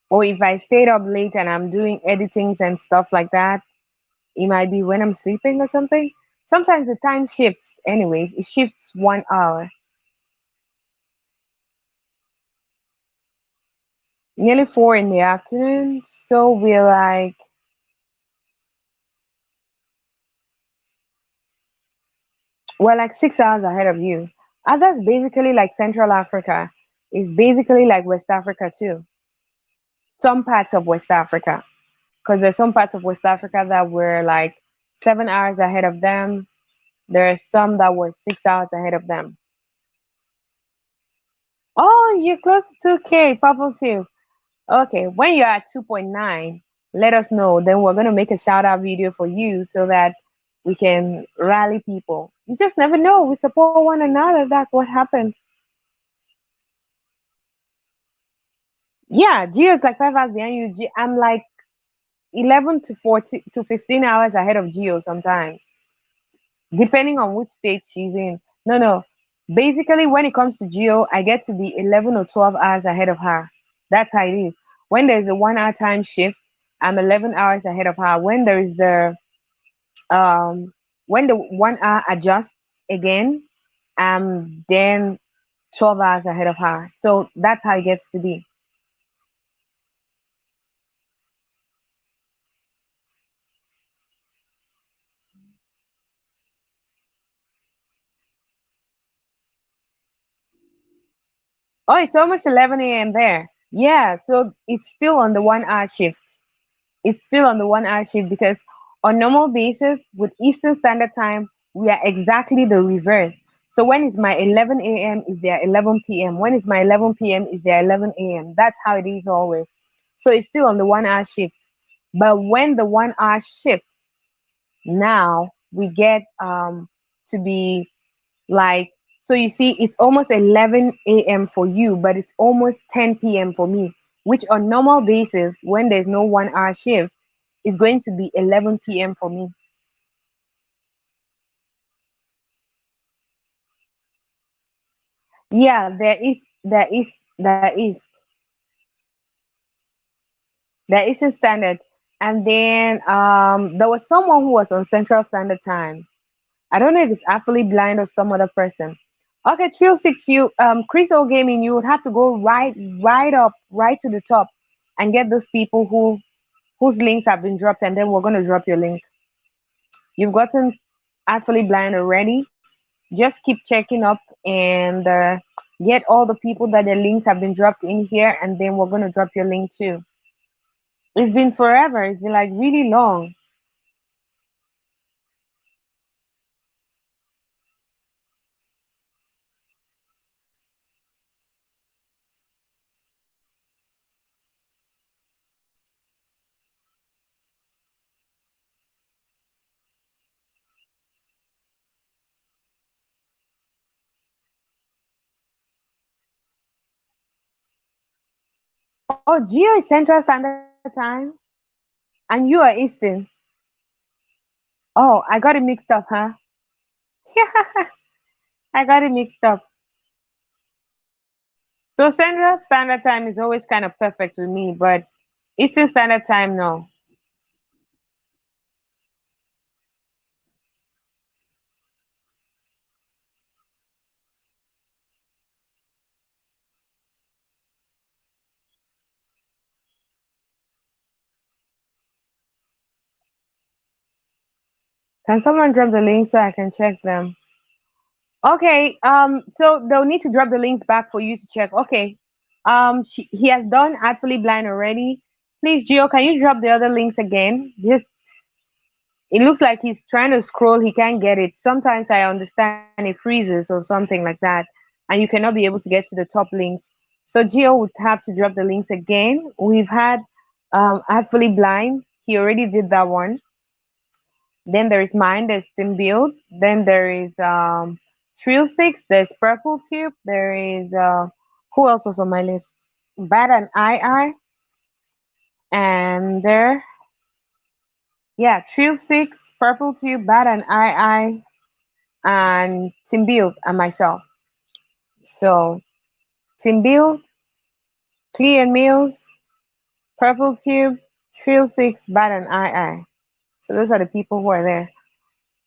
Or if I stayed up late and I'm doing editings and stuff like that, it might be when I'm sleeping or something. Sometimes the time shifts, anyways. It shifts 1 hour. Nearly 4 in the afternoon. So we're like 6 hours ahead of you. And that's basically like Central Africa. It's basically like West Africa too. Some parts of West Africa. Because there's some parts of West Africa that were like 7 hours ahead of them. There are some that were 6 hours ahead of them. Oh, you're close to 2K, Purple too. Okay, when you're at 2.9, let us know. Then we're going to make a shout out video for you so that we can rally people. You just never know. We support one another. That's what happens. Yeah, Gio is like 5 hours behind you. I'm like 11 to 14 to 15 hours ahead of Gio sometimes, depending on which state she's in. No, no. Basically, when it comes to Geo, I get to be 11 or 12 hours ahead of her. That's how it is. When there's a 1 hour time shift, I'm 11 hours ahead of her. Um, when the 1 hour adjusts again, I'm then 12 hours ahead of her. So that's how it gets to be. Oh, it's almost 11 a.m. there. Yeah, so it's still on the 1 hour shift. It's still on the 1 hour shift because on normal basis with Eastern Standard Time, we are exactly the reverse. So when it's my 11 a.m. is their 11 p.m. When it's my 11 p.m. is their 11 a.m. That's how it is always. So it's still on the 1 hour shift. But when the 1 hour shifts, now we get to be like, so you see, it's almost 11 a.m. for you, but it's almost 10 p.m. for me, which on normal basis, when there's no 1 hour shift, is going to be 11 p.m. for me. Yeah, there is a standard. And then there was someone who was on Central Standard Time. I don't know if it's Actually Blind or some other person. Okay, Trill Six, you Chris O Gaming, you would have to go right up, right to the top and get those people whose links have been dropped, and then we're going to drop your link. You've gotten Actually Blind already. Just keep checking up and get all the people that their links have been dropped in here, and then we're going to drop your link too. It's been forever. It's been like really long. Oh, Geo is Central Standard Time, and you are Eastern. Oh, I got it mixed up, huh? I got it mixed up. So Central Standard Time is always kind of perfect with me, but Eastern Standard Time, no. Can someone drop the link so I can check them? Okay, so they'll need to drop the links back for you to check. Okay, he has done Actually Blind already. Please, Gio, can you drop the other links again? Just, it looks like he's trying to scroll, he can't get it. Sometimes I understand it freezes or something like that, and you cannot be able to get to the top links. So Gio would have to drop the links again. We've had Actually Blind, he already did that one. Then there is mine, there's Team Build. Then there is Trill 6, there's Purple Tube. There is, who else was on my list? Bad and I. And there, yeah, Trill 6, Purple Tube, Bad and I, and Team Build and myself. So, Team Build, Clear and Mills, Purple Tube, Trill 6, Bad and I. So those are the people who are there.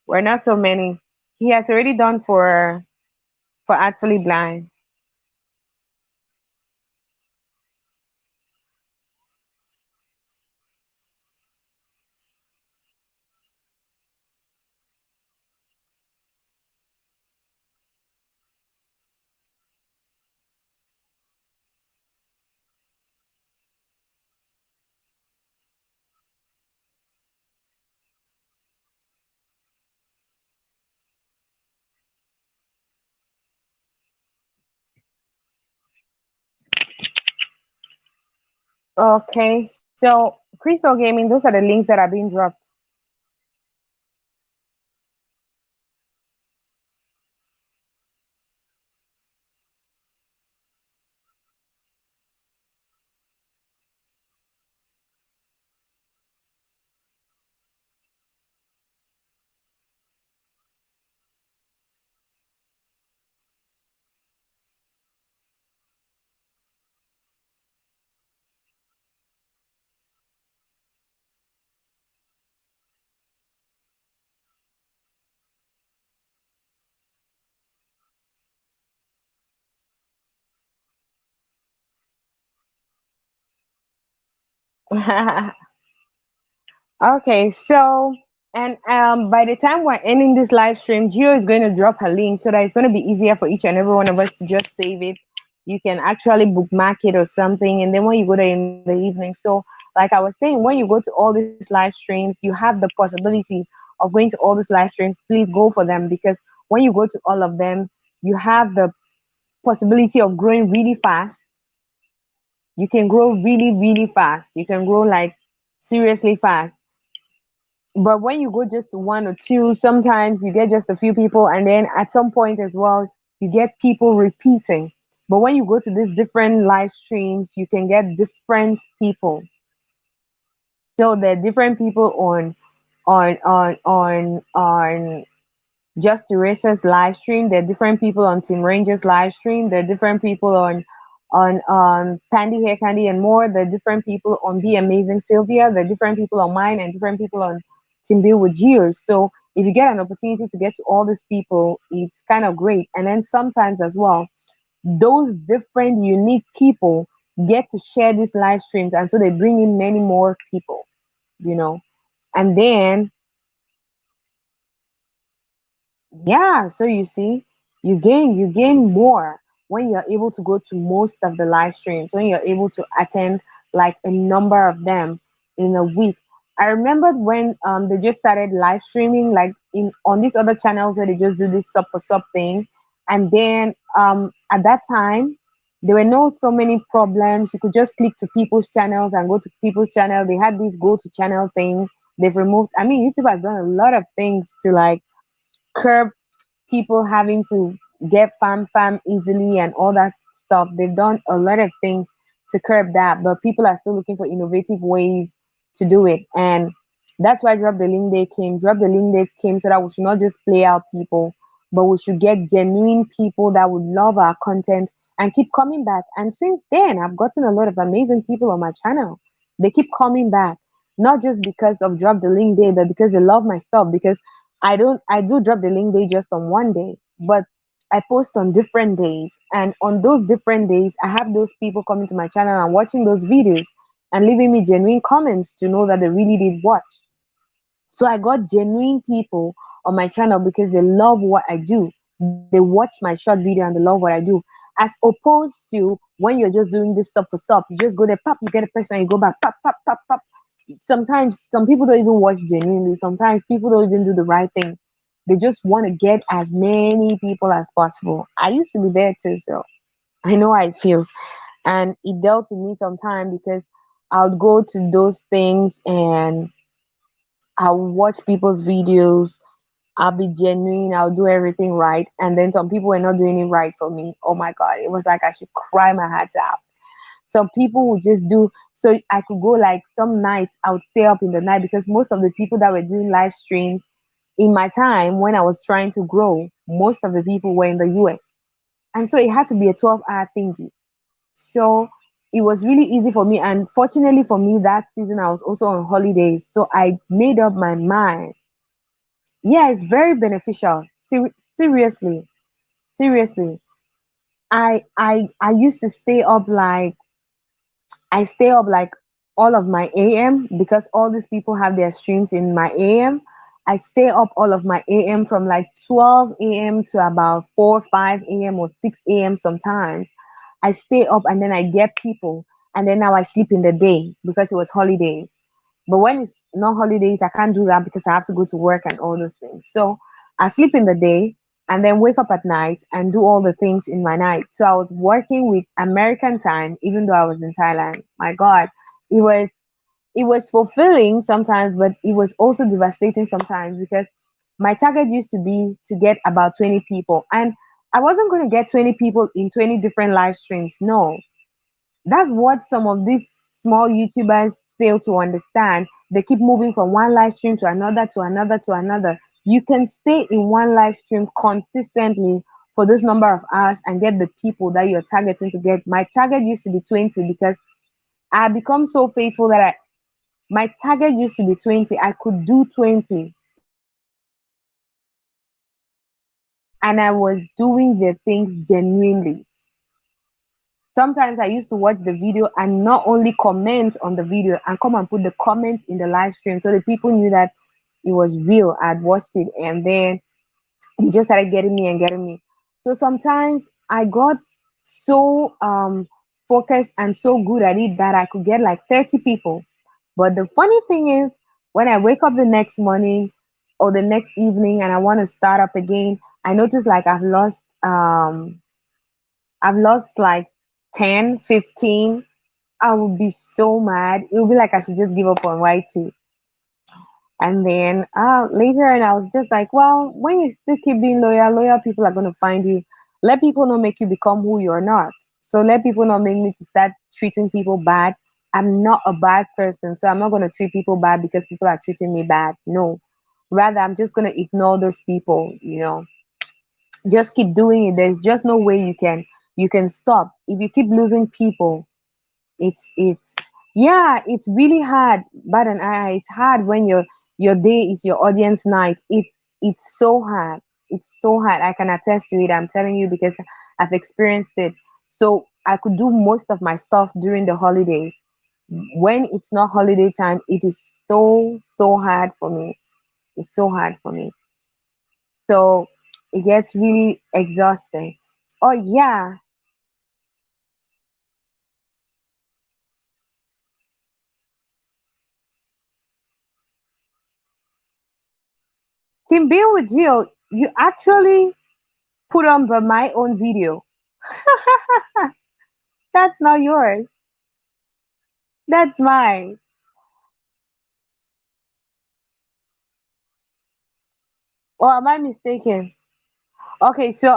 We're not so many. He has already done for Artfully Blind. Okay, so Crystal Gaming, those are the links that are being dropped. Okay, so and by the time we're ending this live stream, Gio is going to drop her link so that it's going to be easier for each and every one of us to just save it. You can actually bookmark it or something, and then when you go there in the evening. So, like I was saying, when you go to all these live streams, you have the possibility of going to all these live streams. Please go for them because when you go to all of them, you have the possibility of growing really fast. You can grow really, really fast. You can grow like seriously fast. But when you go just to one or two, sometimes you get just a few people, and then at some point as well, you get people repeating. But when you go to these different live streams, you can get different people. So there are different people on Just Eraser's live stream. There are different people on Team Ranger's live stream. There are different people on Candy Hair Candy and more. There are different people on Be Amazing Sylvia. There are different people on mine and different people on Team Bill with Gears. So if you get an opportunity to get to all these people, it's kind of great. And then sometimes as well, those different unique people get to share these live streams, and so they bring in many more people, you know. And then yeah, so you see, you gain more when you're able to go to most of the live streams, when you're able to attend like a number of them in a week. I remembered when they just started live streaming like in on these other channels where they just do this sub for sub thing. And then at that time there were no so many problems. You could just click to people's channels and go to people's channel. They had this go to channel thing. They've removed, I mean, YouTube has done a lot of things to like curb people having to get fam easily and all that stuff. They've done a lot of things to curb that, but people are still looking for innovative ways to do it. And that's why Drop the Link Day came. Drop the Link Day came so that we should not just play out people, but we should get genuine people that would love our content and keep coming back. And since then, I've gotten a lot of amazing people on my channel. They keep coming back, not just because of Drop the Link Day, but because they love my stuff. Because I do drop the link day just on one day, but I post on different days. And on those different days, I have those people coming to my channel and watching those videos and leaving me genuine comments to know that they really did watch. So I got genuine people on my channel because they love what I do. They watch my short video and they love what I do. As opposed to when you're just doing this sub for sub, you just go there, pop, you get a person, and you go back, pop, pop, pop, pop. Sometimes some people don't even watch genuinely. Sometimes people don't even do the right thing. They just want to get as many people as possible. I used to be there too, so I know how it feels. And it dealt with me sometime because I would go to those things and I'll watch people's videos, I'll be genuine, I'll do everything right. And then some people were not doing it right for me. Oh my God, it was like I should cry my heart out. Some people would just do, so I could go like some nights I would stay up in the night because most of the people that were doing live streams in my time when I was trying to grow, most of the people were in the US. And so it had to be a 12-hour thingy. So it was really easy for me. And fortunately for me, that season I was also on holidays. So I made up my mind. Yeah, it's very beneficial. Seriously, seriously. I used to stay up like I stay up like all of my AM because all these people have their streams in my AM. I stay up all of my AM from like 12 a.m. to about 4, 5 a.m. or 6 a.m. sometimes. I stay up and then I get people and then now I sleep in the day because it was holidays. But when it's not holidays, I can't do that because I have to go to work and all those things. So I sleep in the day and then wake up at night and do all the things in my night. So I was working with American time, even though I was in Thailand. My God, it was it was fulfilling sometimes, but it was also devastating sometimes because my target used to be to get about 20 people. And I wasn't going to get 20 people in 20 different live streams. No, that's what some of these small YouTubers fail to understand. They keep moving from one live stream to another, to another, to another. You can stay in one live stream consistently for those number of hours and get the people that you're targeting to get. My target used to be 20 because I become so faithful that my target used to be 20. I could do 20 and I was doing the things genuinely. Sometimes I used to watch the video and not only comment on the video and come and put the comment in the live stream so the people knew that it was real. I'd watched it and then they just started getting me and getting me. So sometimes I got so focused and so good at it that I could get like 30 people. But the funny thing is, when I wake up the next morning or the next evening and I want to start up again, I notice like I've lost like 10, 15. I would be so mad. It would be like I should just give up on YT. And then later, and I was just like, well, when you still keep being loyal, loyal people are going to find you. Let people not make you become who you're not. So let people not make me to start treating people bad. I'm not a bad person. So I'm not going to treat people bad because people are treating me bad. No. Rather, I'm just going to ignore those people, just keep doing it. There's just no way you can stop. If you keep losing people, it's yeah, it's really hard. But it's hard when your day is your audience night. It's so hard. It's so hard. I can attest to it. I'm telling you because I've experienced it. So I could do most of my stuff during the holidays. When it's not holiday time, it is so hard for me. It's so hard for me. So it gets really exhausting. Oh yeah, Team Bill with Gio, you actually put on my own video. That's not yours. That's mine. Or am I mistaken? Okay, so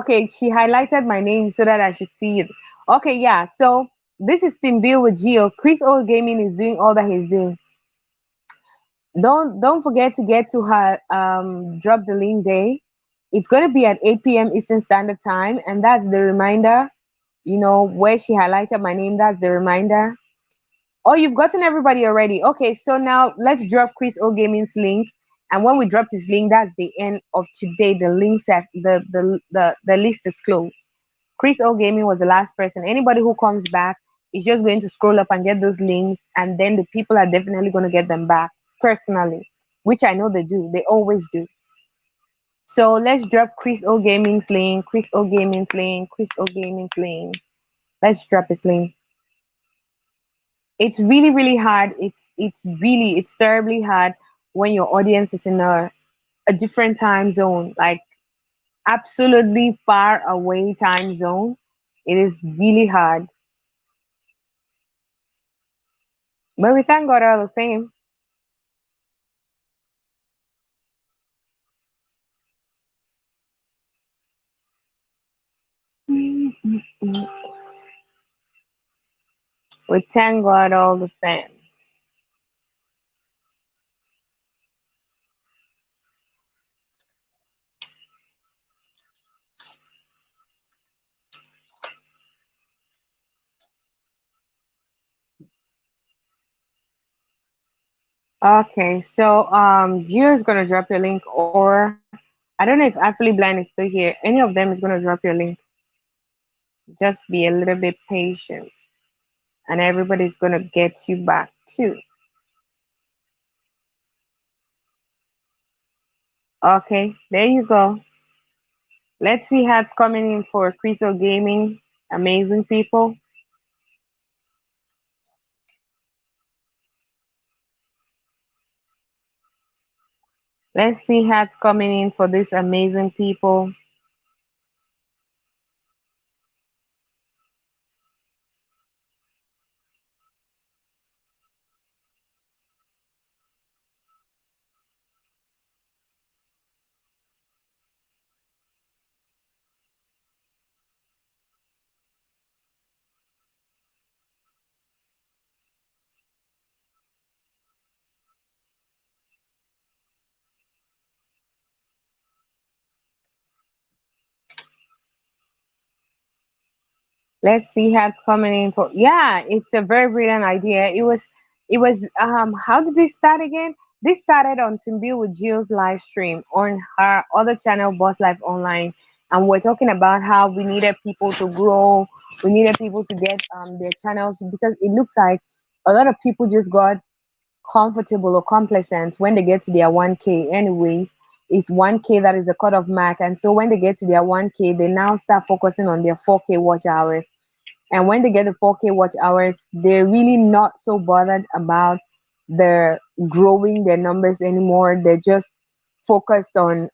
she highlighted my name so that I should see it. Okay, yeah. So this is Team Bill with Gio. Chris O Gaming is doing all that he's doing. Don't forget to get to her drop the link day. It's gonna be at 8 p.m. Eastern Standard Time, and that's the reminder. Where she highlighted my name, that's the reminder. Oh, you've gotten everybody already. Okay, so now let's drop Chris O Gaming's link. And when we drop his link, that's the end of today. The link set, the list is closed. Chris O Gaming was the last person. Anybody who comes back is just going to scroll up and get those links, and then the people are definitely going to get them back personally, which I know they do. They always do. So let's drop Chris O Gaming's link, Chris O Gaming's link, Chris O Gaming's link. Let's drop his link. It's really really hard. It's terribly hard when your audience is in a different time zone, like absolutely far away time zone. It is really hard, but we thank God all the same. We thank God all the same. Okay, so Gio is gonna drop your link, or I don't know if Actually Blind is still here. Any of them is gonna drop your link. Just be a little bit patient, and everybody's gonna get you back too. Okay, there you go. Let's see how it's coming in for Crystal Gaming. Amazing people. Let's see how it's coming in for these amazing people. Let's see how it's coming in for. Yeah, it's a very brilliant idea. It was how did this start again? This started on Timbu with Jill's live stream on her other channel, Boss Life Online. And we're talking about how we needed people to grow, we needed people to get their channels, because it looks like a lot of people just got comfortable or complacent when they get to their 1K. Anyways, it's 1K that is the cutoff mark. And so when they get to their 1K, they now start focusing on their 4K watch hours. And when they get the 4K watch hours, they're really not so bothered about the growing their numbers anymore. They're just focused on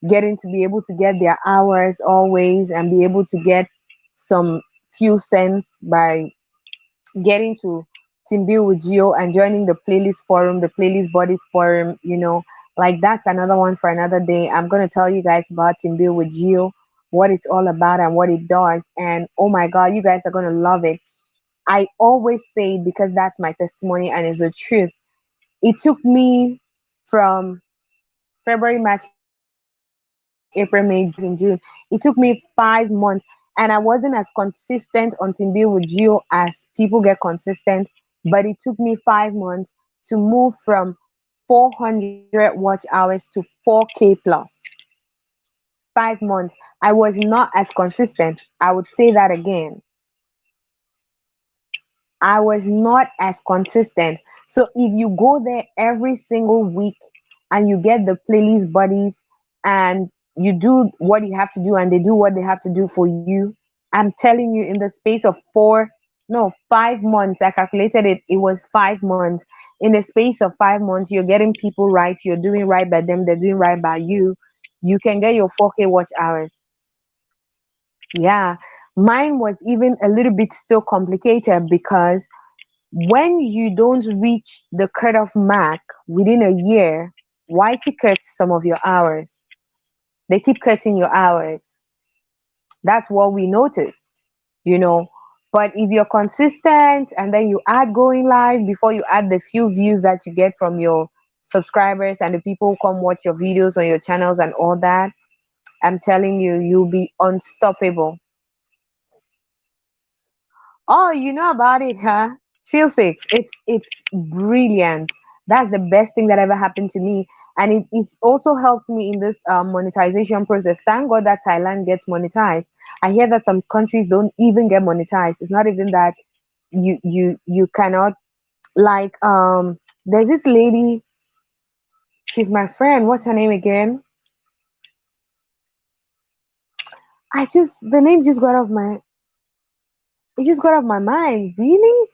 getting to be able to get their hours always, and be able to get some few cents by getting to team build with Geo and joining the playlist forum, the playlist bodies forum. Like that's another one for another day. I'm gonna tell you guys about team build with Geo, what it's all about and what it does. And oh my god, you guys are gonna love it. I always say it because that's my testimony and it's the truth. It took me from February, March, April, May, June, July, August, in June. It took me 5 months, and I wasn't as consistent on Team Build with Geo as people get consistent. But it took me 5 months to move from 400 watch hours to 4K plus. 5 months. I was not as consistent. I would say that again. I was not as consistent. So if you go there every single week and you get the playlist buddies and you do what you have to do and they do what they have to do for you, I'm telling you, in the space of no, 5 months, I calculated it, it was 5 months. In the space of 5 months, you're getting people right, you're doing right by them, they're doing right by you. You can get your 4K watch hours. Yeah, mine was even a little bit still complicated because when you don't reach the cutoff mark within a year, YT cuts some of your hours. They keep cutting your hours. That's what we noticed, you know. But if you're consistent and then you add going live before you add the few views that you get from your subscribers and the people who come watch your videos on your channels and all that, I'm telling you, you'll be unstoppable. Oh, you know about it, huh? Feel six. It's brilliant. That's the best thing that ever happened to me, and it's also helped me in this monetization process. Thank God that Thailand gets monetized. I hear that some countries don't even get monetized. It's not even that you cannot, like there's this lady. She's my friend. What's her name again? I just the name just got off my it just got off my mind. Really?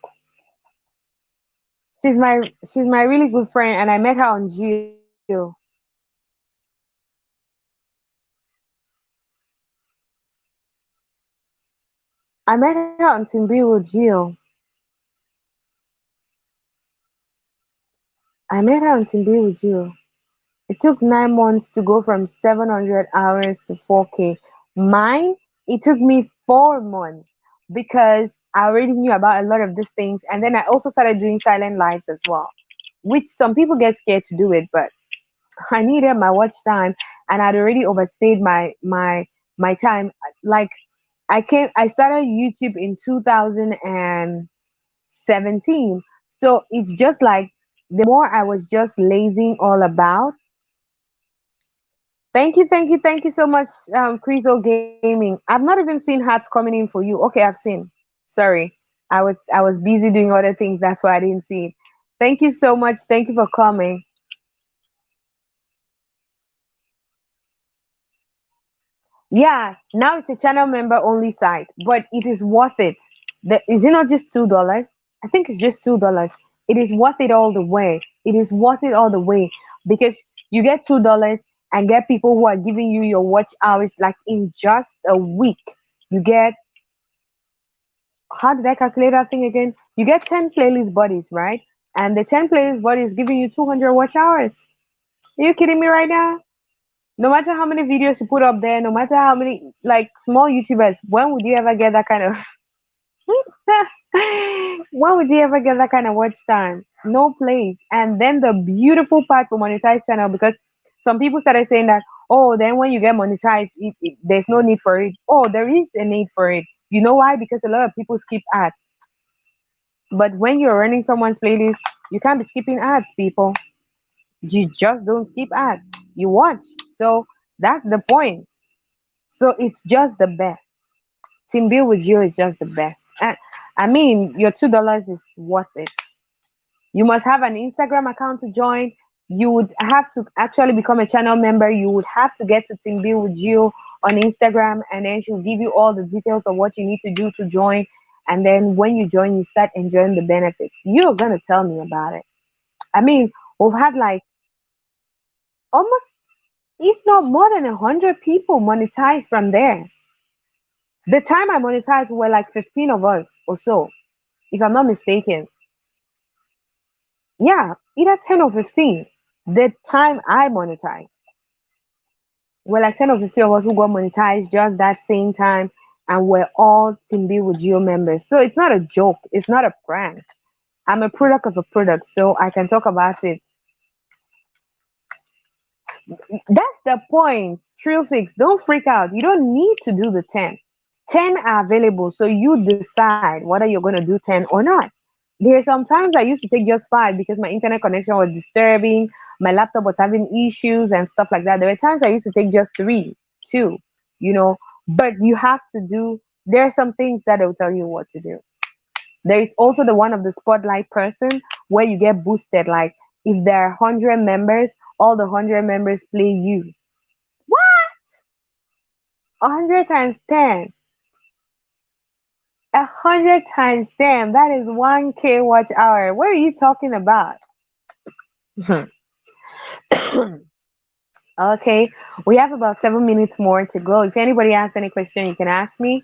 She's my really good friend, and I met her on Geo. I met her on Timbi with Geo. I met her on Timbi with Geo. It took 9 months to go from 700 hours to 4K. Mine, it took me 4 months. because I already knew about a lot of these things. And then I also started doing silent lives as well, which some people get scared to do it, but I needed my watch time, and I'd already overstayed my time. Like I started YouTube in 2017. So it's just like the more I was just lazing all about. Thank you so much, Criso Gaming. I've not even seen hats coming in for you. Okay, I've seen. Sorry, I was busy doing other things. That's why I didn't see it. Thank you so much. Thank you for coming. Yeah, now it's a channel member only site, but it is worth it. Is it not just $2? I think it's just $2. It is worth it all the way. It is worth it all the way because you get $2 and get people who are giving you your watch hours like in just a week. You get, how did I calculate that thing again? You get 10 playlist bodies, right? And the 10 playlist bodies giving you 200 watch hours. Are you kidding me right now? No matter how many videos you put up there, no matter how many like small YouTubers, when would you ever get that kind of when would you ever get that kind of watch time? No place. And then the beautiful part for monetized channel, because some people started saying that, oh, then when you get monetized, there's no need for it. Oh, there is a need for it. You know why? Because a lot of people skip ads. But when you're running someone's playlist, you can't be skipping ads, people. You just don't skip ads. You watch. So that's the point. So it's just the best. Team Bill with you is just the best. And I mean, your $2 is worth it. You must have an Instagram account to join. You would have to actually become a channel member. You would have to get to Team Bill with you on Instagram, and then she'll give you all the details of what you need to do to join. And then when you join, you start enjoying the benefits. You're gonna tell me about it. I mean, we've had like almost, if not more than 100 people monetize from there. The time I monetized, were like 15 of us or so, if I'm not mistaken. Yeah, either 10 or 15. The time I monetized, were like 10 or 15 of us who got monetized just that same time, and we're all Team B with Geo members. So it's not a joke, it's not a prank. I'm a product of a product, so I can talk about it. That's the point. Trill Six, don't freak out. You don't need to do the 10. 10 are available, so you decide whether you're going to do 10 or not. There are some times I used to take just 5 because my internet connection was disturbing, my laptop was having issues and stuff like that. There were times I used to take just 3, 2, you know, but you have to do, there are some things that will tell you what to do. There is also the one of the spotlight person where you get boosted. Like if there are 100 members, all the 100 members play you. What? 100 times 10. 100 times 10. That is 1K watch hour. What are you talking about? Okay, we have about 7 minutes more to go. If anybody has any question, you can ask me.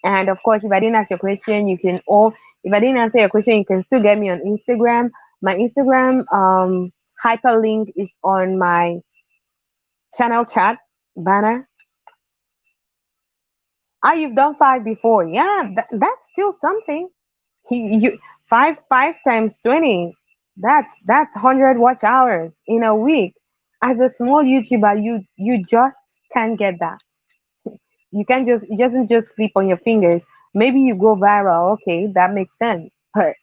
And of course, if I didn't ask your question, you can, or if I didn't answer your question, you can still get me on Instagram. My Instagram hyperlink is on my channel chat banner. Ah, you've done 5 before. Yeah, that's still something. You 5 times 20. That's 100 watch hours in a week. As a small YouTuber, you just can't get that. You can't just, it doesn't just slip on your fingers. Maybe you go viral. Okay, that makes sense. But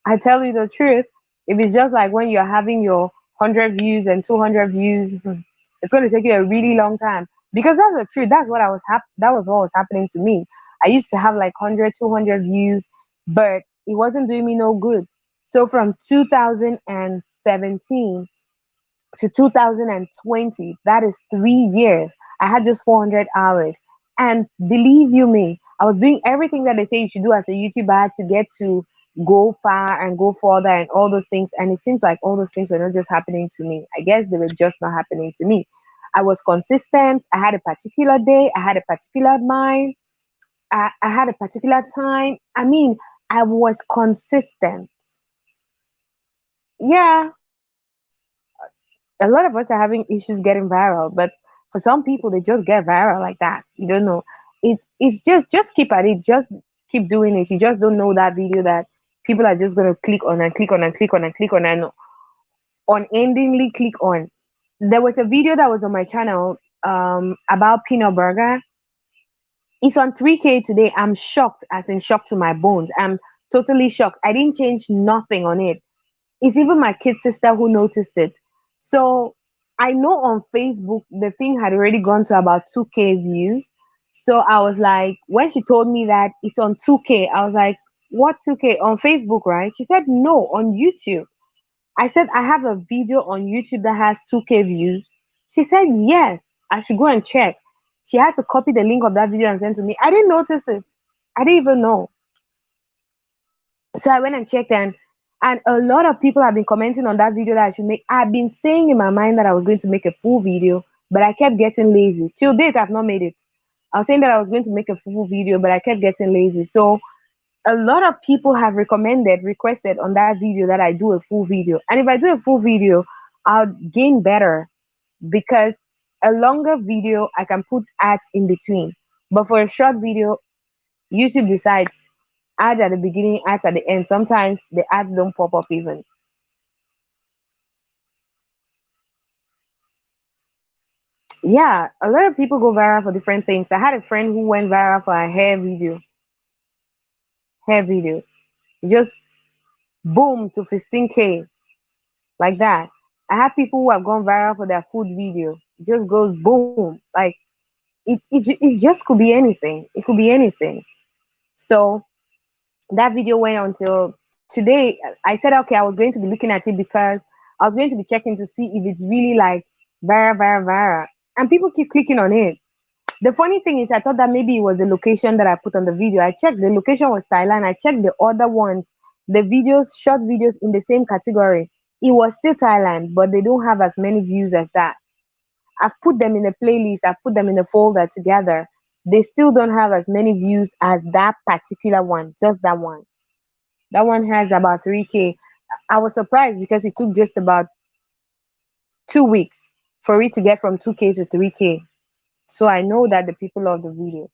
I tell you the truth, if it's just like when you're having your 100 views and 200 views, it's going to take you a really long time. Because that's the truth. That's what that was what was happening to me. I used to have like 100, 200 views, but it wasn't doing me no good. So from 2017 to 2020, that is 3 years, I had just 400 hours. And believe you me, I was doing everything that they say you should do as a YouTuber to get to go far and go further and all those things. And it seems like all those things were not just happening to me. I guess they were just not happening to me. I was consistent. I had a particular day. I had a particular mind. I had a particular time. I mean, I was consistent. Yeah, a lot of us are having issues getting viral, but for some people, they just get viral like that. You don't know. it's just keep at it, just keep doing it. You just don't know that video that people are just going to click on and click on and click on and click on and unendingly click on. There was a video that was on my channel about peanut burger. It's on 3K today. I'm shocked, as in shocked to my bones. I'm totally shocked. I didn't change nothing on it. It's even my kid sister who noticed it. So I know on Facebook the thing had already gone to about 2K views. So I was like, when she told me that it's on 2K, I was like, what 2K? On Facebook, right? She said, no, on YouTube. I said, I have a video on YouTube that has 2K views. She said, yes, I should go and check. She had to copy the link of that video and send to me. I didn't notice it. I didn't even know. So I went and checked, and a lot of people have been commenting on that video that I should make. I've been saying in my mind that I was going to make a full video, but I kept getting lazy. Till date, I've not made it. I was saying that I was going to make a full video, but I kept getting lazy. So a lot of people have requested on that video that I do a full video. And if I do a full video, I'll gain better, because a longer video I can put ads in between. But for a short video, YouTube decides ads at the beginning, ads at the end. Sometimes the ads don't pop up even. Yeah, a lot of people go viral for different things. I had a friend who went viral for a hair video. Hair video. It just boom to 15K like that. I have people who have gone viral for their food video. It just goes boom. Like it just could be anything. It could be anything. So that video went until today. I said, okay, I was going to be looking at it because I was going to be checking to see if it's really like viral. And people keep clicking on it. The funny thing is, I thought that maybe it was the location that I put on the video. I checked, the location was Thailand. I checked the other ones, the videos, short videos in the same category. It was still Thailand, but they don't have as many views as that. I've put them in a playlist, I've put them in a folder together. They still don't have as many views as that particular one, just that one. That one has about 3K. I was surprised because it took just about 2 weeks for it to get from 2K to 3K. So I know that the people love the video.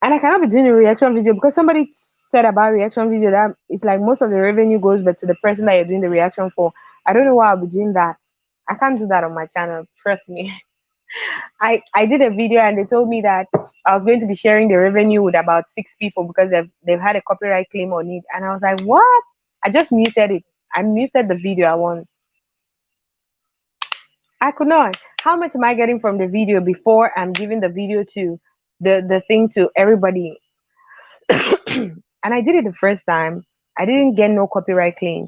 And I cannot be doing a reaction video because somebody said about reaction video that it's like most of the revenue goes but to the person that you're doing the reaction for. I don't know why I'll be doing that. I can't do that on my channel, trust me. I did a video and they told me that I was going to be sharing the revenue with about 6 people because they've had a copyright claim on it. And I was like, what? I just muted it. I muted the video at once. I could not. How much am I getting from the video before I'm giving the video to the thing to everybody? And I did it the first time. I didn't get no copyright claim.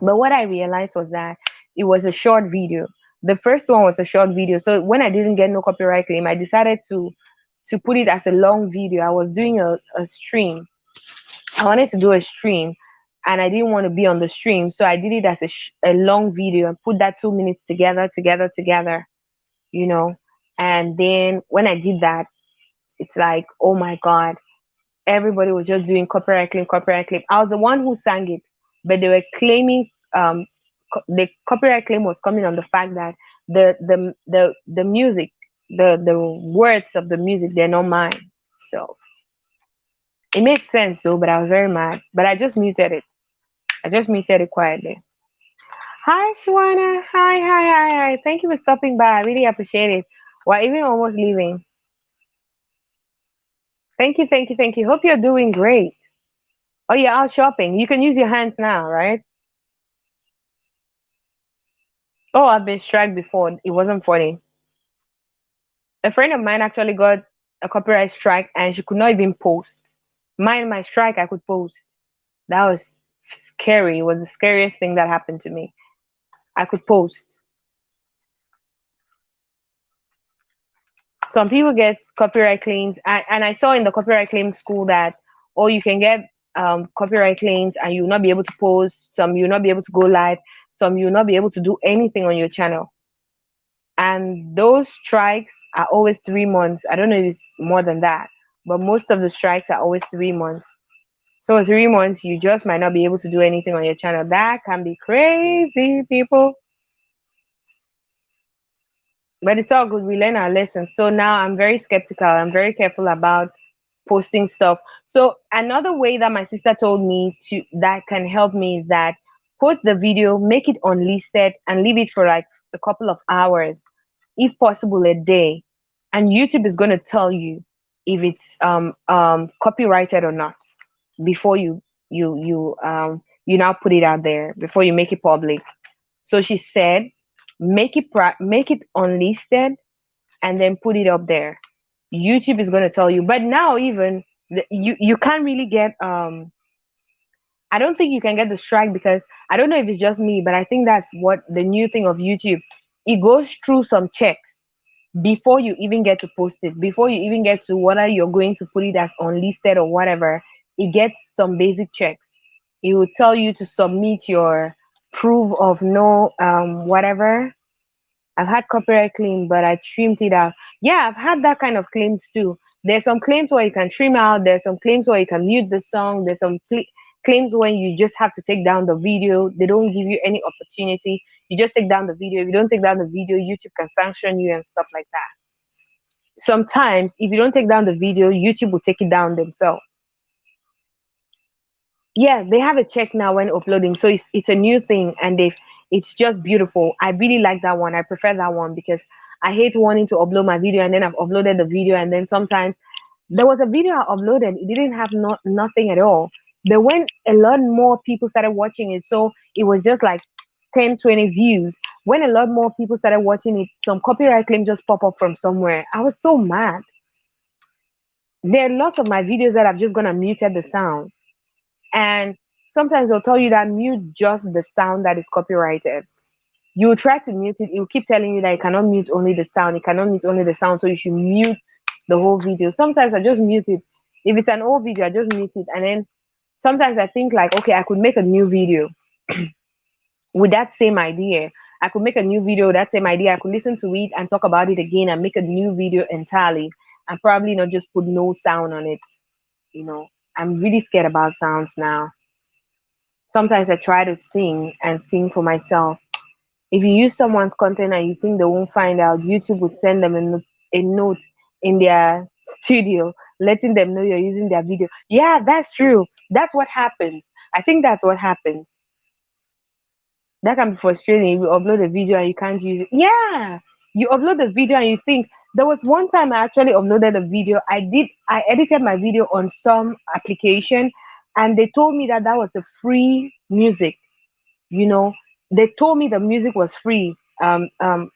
But what I realized was that it was a short video. The first one was a short video. So when I didn't get no copyright claim, I decided to put it as a long video. I was doing a stream. I wanted to do a stream and I didn't want to be on the stream. So I did it as a long video and put that 2 minutes together, you know. And then when I did that, it's like, oh my God, everybody was just doing copyright claim, copyright claim. I was the one who sang it, but they were claiming the copyright claim was coming on the fact that the music, the words of the music, they're not mine. So it made sense though, but I was very mad. But I just muted it. I just muted it quietly. Hi, Shwana. Hi. Thank you for stopping by. I really appreciate it. We're even almost leaving. Thank you. Hope you're doing great. Oh, you're out shopping. You can use your hands now, right? Oh, I've been struck before. It wasn't funny. A friend of mine actually got a copyright strike and she could not even post. Mine, my strike, I could post. That was scary. It was the scariest thing that happened to me. I could post. Some people get copyright claims, and I saw in the copyright claim school that, oh, you can get copyright claims and you'll not be able to post. Some you'll not be able to go live. Some you'll not be able to do anything on your channel. And those strikes are always 3 months. I don't know if it's more than that, but most of the strikes are always 3 months. So 3 months, you just might not be able to do anything on your channel. That can be crazy, people. But it's all good. We learn our lessons. So now I'm very skeptical. I'm very careful about posting stuff. So another way that my sister told me to that can help me is that post the video, make it unlisted, and leave it for like a couple of hours, if possible a day. And YouTube is going to tell you if it's copyrighted or not before you now put it out there, before you make it public. So she said, make it unlisted and then put it up there. YouTube is going to tell you. But now even you can't really get I don't think you can get the strike, because I don't know if it's just me, but I think that's what the new thing of YouTube. It goes through some checks before you even get to post it, before you even get to whether you're going to put it as unlisted or whatever. It gets some basic checks. It will tell you to submit your proof of no whatever. I've had copyright claim, but I trimmed it out. Yeah, I've had that kind of claims too. There's some claims where you can trim out. There's some claims where you can mute the song. There's some claims when you just have to take down the video. They don't give you any opportunity. You just take down the video. If you don't take down the video, YouTube can sanction you and stuff like that. Sometimes, if you don't take down the video, YouTube will take it down themselves. Yeah, they have a check now when uploading, so it's a new thing, and it's just beautiful. I really like that one. I prefer that one because I hate wanting to upload my video and then I've uploaded the video, and then sometimes there was a video I uploaded, it didn't have nothing at all. But when a lot more people started watching it, so it was just like 10, 20 views. When a lot more people started watching it, some copyright claim just pop up from somewhere. I was so mad. There are lots of my videos that I've just gone and muted the sound, and sometimes they'll tell you that mute just the sound that is copyrighted. You try to mute it, it will keep telling you that you cannot mute only the sound, it cannot mute only the sound, so you should mute the whole video. Sometimes I just mute it. If it's an old video, I just mute it. And then sometimes I think like, okay, I could make a new video with that same idea. I could make a new video with that same idea. I could listen to it and talk about it again and make a new video entirely, and probably not just put no sound on it. You know, I'm really scared about sounds now. Sometimes I try to sing and sing for myself. If you use someone's content and you think they won't find out, YouTube will send them a note in their studio letting them know you're using their video. Yeah, that's true. That's what happens. I think that's what happens. That can be frustrating if you upload a video and you can't use it. Yeah, you upload the video and you think, there was one time I actually uploaded a video. I edited my video on some application, and they told me that that was a free music. You know, they told me the music was free,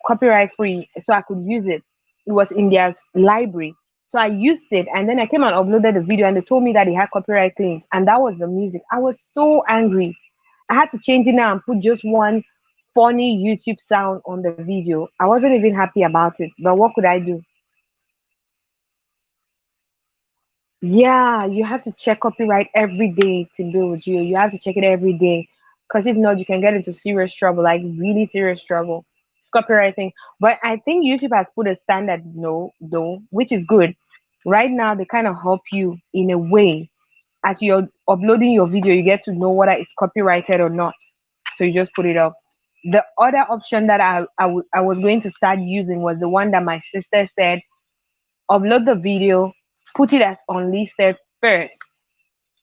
copyright free, so I could use it. It was in their library, so I used it, and then I came and uploaded the video, and they told me that it had copyright claims, and that was the music. I was so angry. I had to change it now and put just one funny YouTube sound on the video. I wasn't even happy about it, but what could I do? Yeah, you have to check copyright every day to build with you. You have to check it every day, because if not, you can get into serious trouble, like really serious trouble. It's copyright thing. But I think YouTube has put a standard, no, though, which is good. Right now, they kind of help you in a way. As you're uploading your video, you get to know whether it's copyrighted or not. So you just put it up. The other option that I was going to start using was the one that my sister said, upload the video, put it as unlisted first.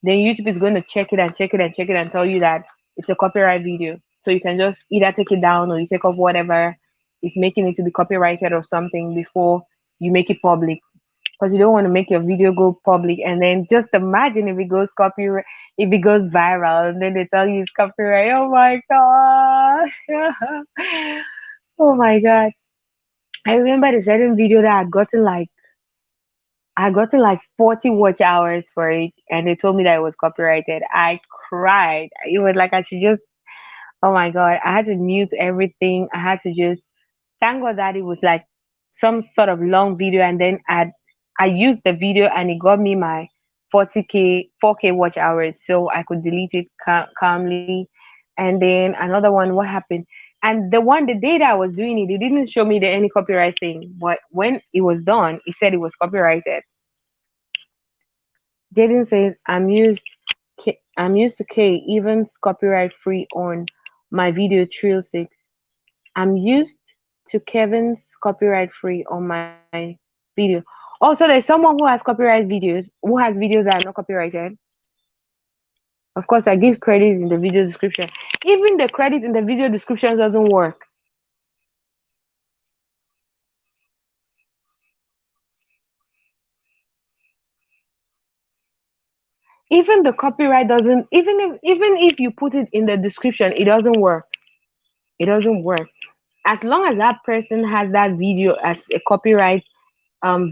Then YouTube is going to check it and check it and check it and tell you that it's a copyright video. So you can just either take it down or you take off whatever is making it to be copyrighted or something before you make it public. Because you don't want to make your video go public and then just imagine if it goes copyright, if it goes viral and then they tell you it's copyright. Oh my god. Oh my god. I remember the certain video that I got to like 40 watch hours for it, and they told me that it was copyrighted. I cried. It was like I should just, oh my God, I had to mute everything. I had to just, thank God that it was like some sort of long video, and then I used the video and it got me my 40K, 4K watch hours, so I could delete it calmly. And then another one, what happened? And the day that I was doing it, it didn't show me any copyright thing. But when it was done, it said it was copyrighted. Jaden says, I'm used to K, even copyright free on my video Trill 6. I'm used. to Kevin's copyright free on my video. Also, there's someone who has copyright videos, who has videos that are not copyrighted. Of course, I give credit in the video description. Even the credit in the video description doesn't work. Even the copyright doesn't. Even if you put it in the description, it doesn't work. It doesn't work. As long as that person has that video as a copyright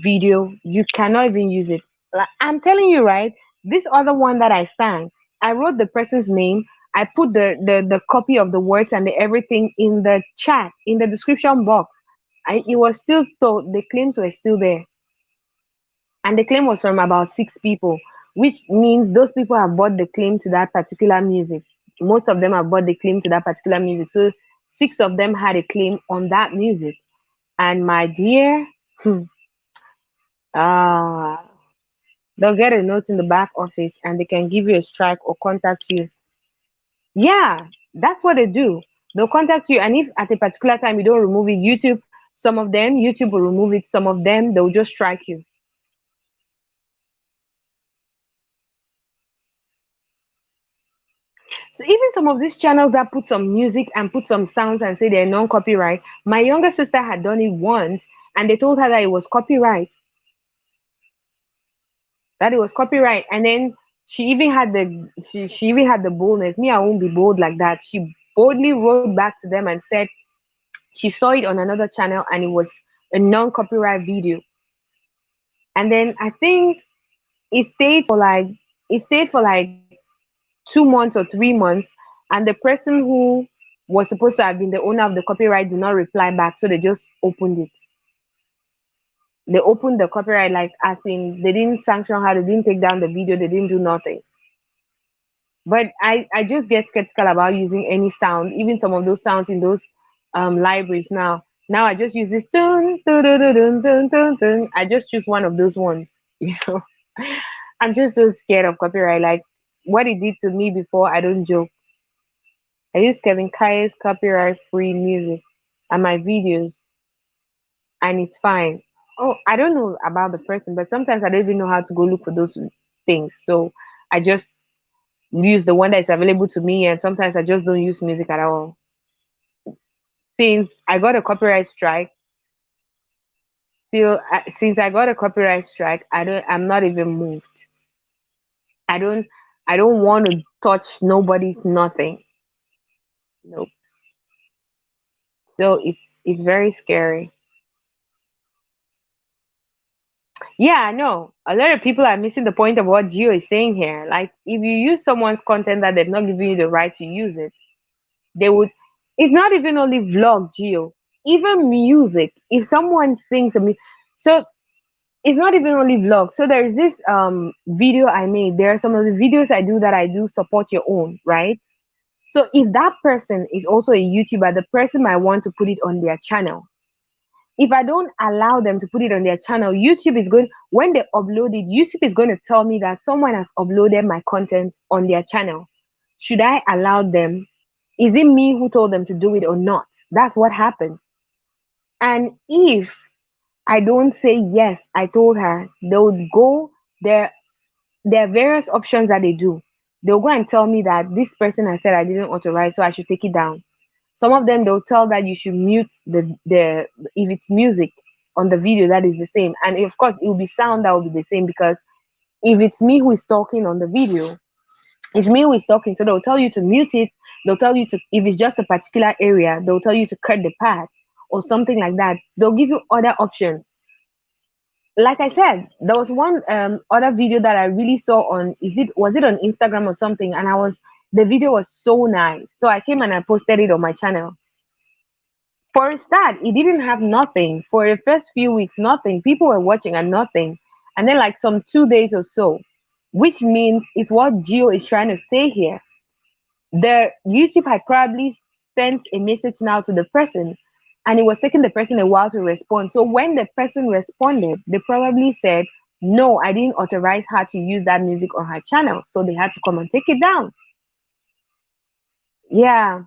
video, you cannot even use it. Like, I'm telling you, right? This other one that I sang, I wrote the person's name. I put the copy of the words and everything in the chat, in the description box. It was still told, the claims were still there. And the claim was from about 6 people, which means those people have bought the claim to that particular music. Most of them have bought the claim to that particular music. So 6 of them had a claim on that music. And my dear, ah, they'll get a note in the back office and they can give you a strike or contact you. Yeah, that's what they do. They'll contact you, and if at a particular time you don't remove it, some of them, YouTube will remove it. Some of them, they'll just strike you. So even some of these channels that put some music and put some sounds and say they're non-copyright, my younger sister had done it once, and they told her that it was copyright, and then she even had the boldness. Me, I won't be bold like that. She boldly wrote back to them and said she saw it on another channel and it was a non-copyright video. And then I think it stayed for like it stayed for like 2 months or 3 months, and the person who was supposed to have been the owner of the copyright did not reply back, so they just opened it. They opened the copyright, like, as in they didn't sanction her, they didn't take down the video, they didn't do nothing. But I just get skeptical about using any sound, even some of those sounds in those libraries now. Now I just use this dun, dun, dun, dun, dun, dun, dun, dun. I just choose one of those ones, I'm just so scared of copyright. Like, what it did to me before, I don't joke. I use Kevin Kaye's copyright free music and my videos, and it's fine. Oh, I don't know about the person, but sometimes I don't even know how to go look for those things. So I just use the one that is available to me, and sometimes I just don't use music at all. Since I got a copyright strike, since I got a copyright strike, I'm not even moved. I don't I don't want to touch nobody's nothing. Nope. So it's very scary. Yeah, I know. A lot of people are missing the point of what Gio is saying here. Like, if you use someone's content that they've not given you the right to use it, they would. It's not even only vlog, Gio. Even music. If someone sings so it's not even only vlog. So there's this video I made. There are some of the videos I do that I do support your own, right? So if that person is also a YouTuber, the person might want to put it on their channel. If I don't allow them to put it on their channel, YouTube is going, when they upload it, YouTube is going to tell me that someone has uploaded my content on their channel. Should I allow them? Is it me who told them to do it or not? That's what happens. And if I don't say yes, I told her, they would go there. There are various options that they do. They'll go and tell me that this person has said I didn't authorize, so I should take it down. Some of them, they'll tell that you should mute the if it's music on the video, that is the same. And of course it will be sound that will be the same, because if it's me who is talking on the video, it's me who is talking. So they'll tell you to mute it. They'll tell you to, if it's just a particular area, they'll tell you to cut the part or something like that. They'll give you other options. Like I said, there was one other video that I really saw on, was it on Instagram or something, and the video was so nice. So I came and I posted it on my channel. For a start, it didn't have nothing. For the first few weeks, nothing. People were watching and nothing. And then like some 2 days or so, which means it's what Gio is trying to say here. The YouTube had probably sent a message now to the person, and it was taking the person a while to respond. So when the person responded, they probably said, no, I didn't authorize her to use that music on her channel. So they had to come and take it down. Yeah.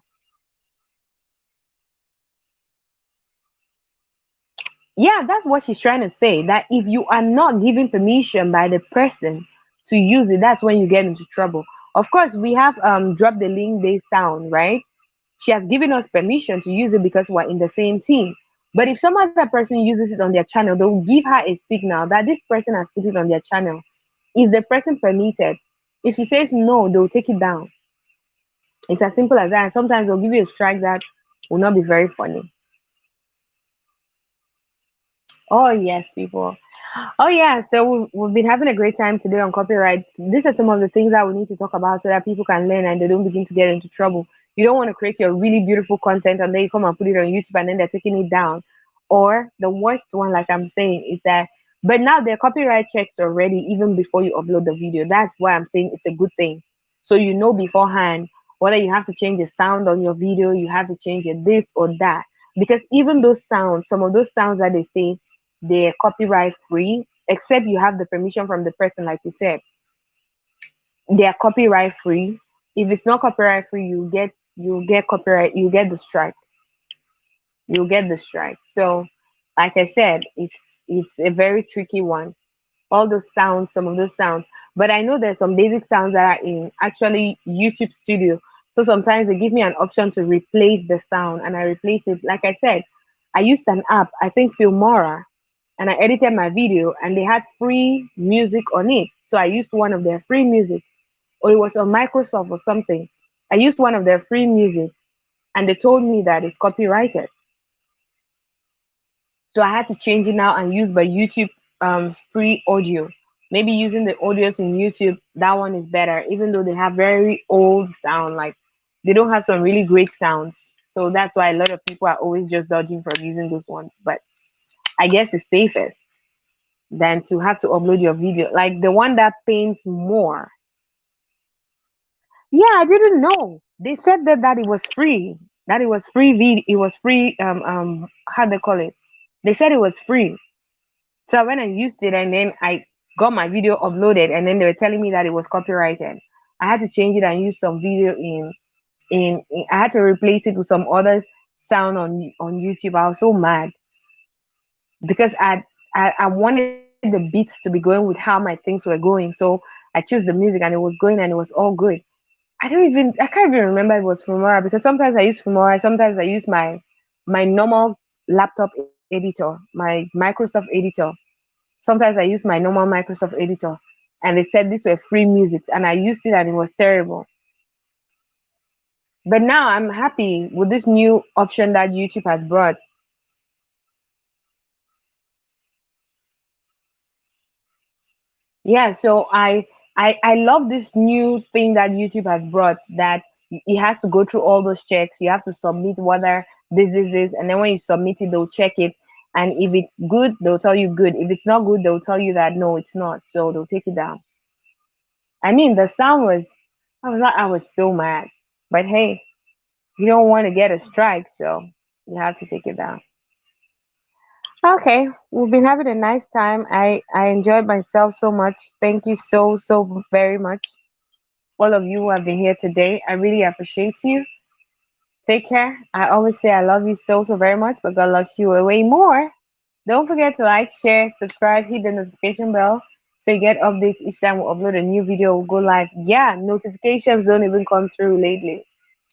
Yeah, that's what she's trying to say. That if you are not given permission by the person to use it, that's when you get into trouble. Of course, we have drop the link day sound, right? She has given us permission to use it because we're in the same team. But if some other person uses it on their channel, they will give her a signal that this person has put it on their channel. Is the person permitted? If she says no, they'll take it down. It's as simple as that. And sometimes they'll give you a strike that will not be very funny. Oh yes, people. Oh yeah, so we've been having a great time today on copyright. These are some of the things that we need to talk about so that people can learn and they don't begin to get into trouble. You don't want to create your really beautiful content and then you come and put it on YouTube and then they're taking it down. Or the worst one, like I'm saying, is that but now there are copyright checks already even before you upload the video. That's why I'm saying it's a good thing. So you know beforehand whether you have to change the sound on your video, you have to change it this or that. Because even those sounds, some of those sounds that they say they're copyright free, except you have the permission from the person, like you said. They are copyright free. If it's not copyright free, you get copyright, you get the strike. You'll get the strike. So, like I said, it's a very tricky one. All those sounds, some of those sounds. But I know there's some basic sounds that are in actually YouTube Studio. So sometimes they give me an option to replace the sound, and I replace it. Like I said, I used an app, I think Filmora, and I edited my video, and they had free music on it. So I used one of their free music, or it was on Microsoft or something. I used one of their free music, and they told me that it's copyrighted. So I had to change it now and use my YouTube free audio. Maybe using the audios in YouTube, that one is better, even though they have very old sound, like they don't have some really great sounds. So that's why a lot of people are always just dodging from using those ones. But I guess it's safest than to have to upload your video. Like the one that pains more. Yeah, I didn't know. They said that it was free. That it was free it was free how they call it. They said it was free. So when I used it and then I got my video uploaded and then they were telling me that it was copyrighted. I had to change it and use some video in I had to replace it with some other sound on YouTube. I was so mad because I wanted the beats to be going with how my things were going. So I chose the music and it was going and it was all good. I can't even remember it was Filmora because sometimes I use Filmora, sometimes I use my normal laptop editor, my Microsoft editor. Sometimes I use my normal Microsoft editor, and they said these were free music, and I used it and it was terrible. But now I'm happy with this new option that YouTube has brought. Yeah, so I love this new thing that YouTube has brought that it has to go through all those checks. You have to submit whether this, and then when you submit it, they'll check it. And if it's good, they'll tell you good. If it's not good, they'll tell you that no, it's not. So they'll take it down. I mean, the sound was, I was so mad. But hey, you don't want to get a strike, so you have to take it down. Okay, we've been having a nice time. I enjoyed myself so much. Thank you so very much, all of you who have been here today. I really appreciate you. Take care. I always say I love you so very much, but God loves you way more. Don't forget to like, share, subscribe, hit the notification bell so you get updates each time we upload a new video. We'll go live. Yeah, notifications don't even come through lately.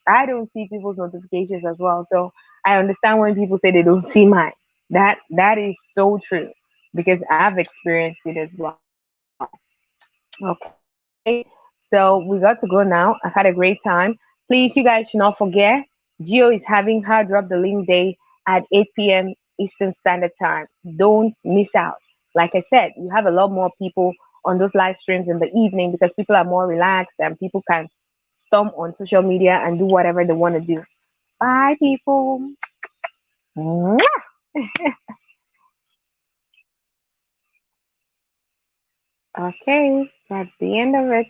I don't see people's notifications as well. So I understand when people say they don't see mine. That is so true because I've experienced it as well. Okay. So we got to go now. I've had a great time. Please, you guys should not forget Geo is having her drop the link day at 8 p.m. Eastern Standard Time. Don't miss out. Like I said, you have a lot more people on those live streams in the evening because people are more relaxed and people can stomp on social media and do whatever they want to do. Bye, people. Mwah! Okay, that's the end of it.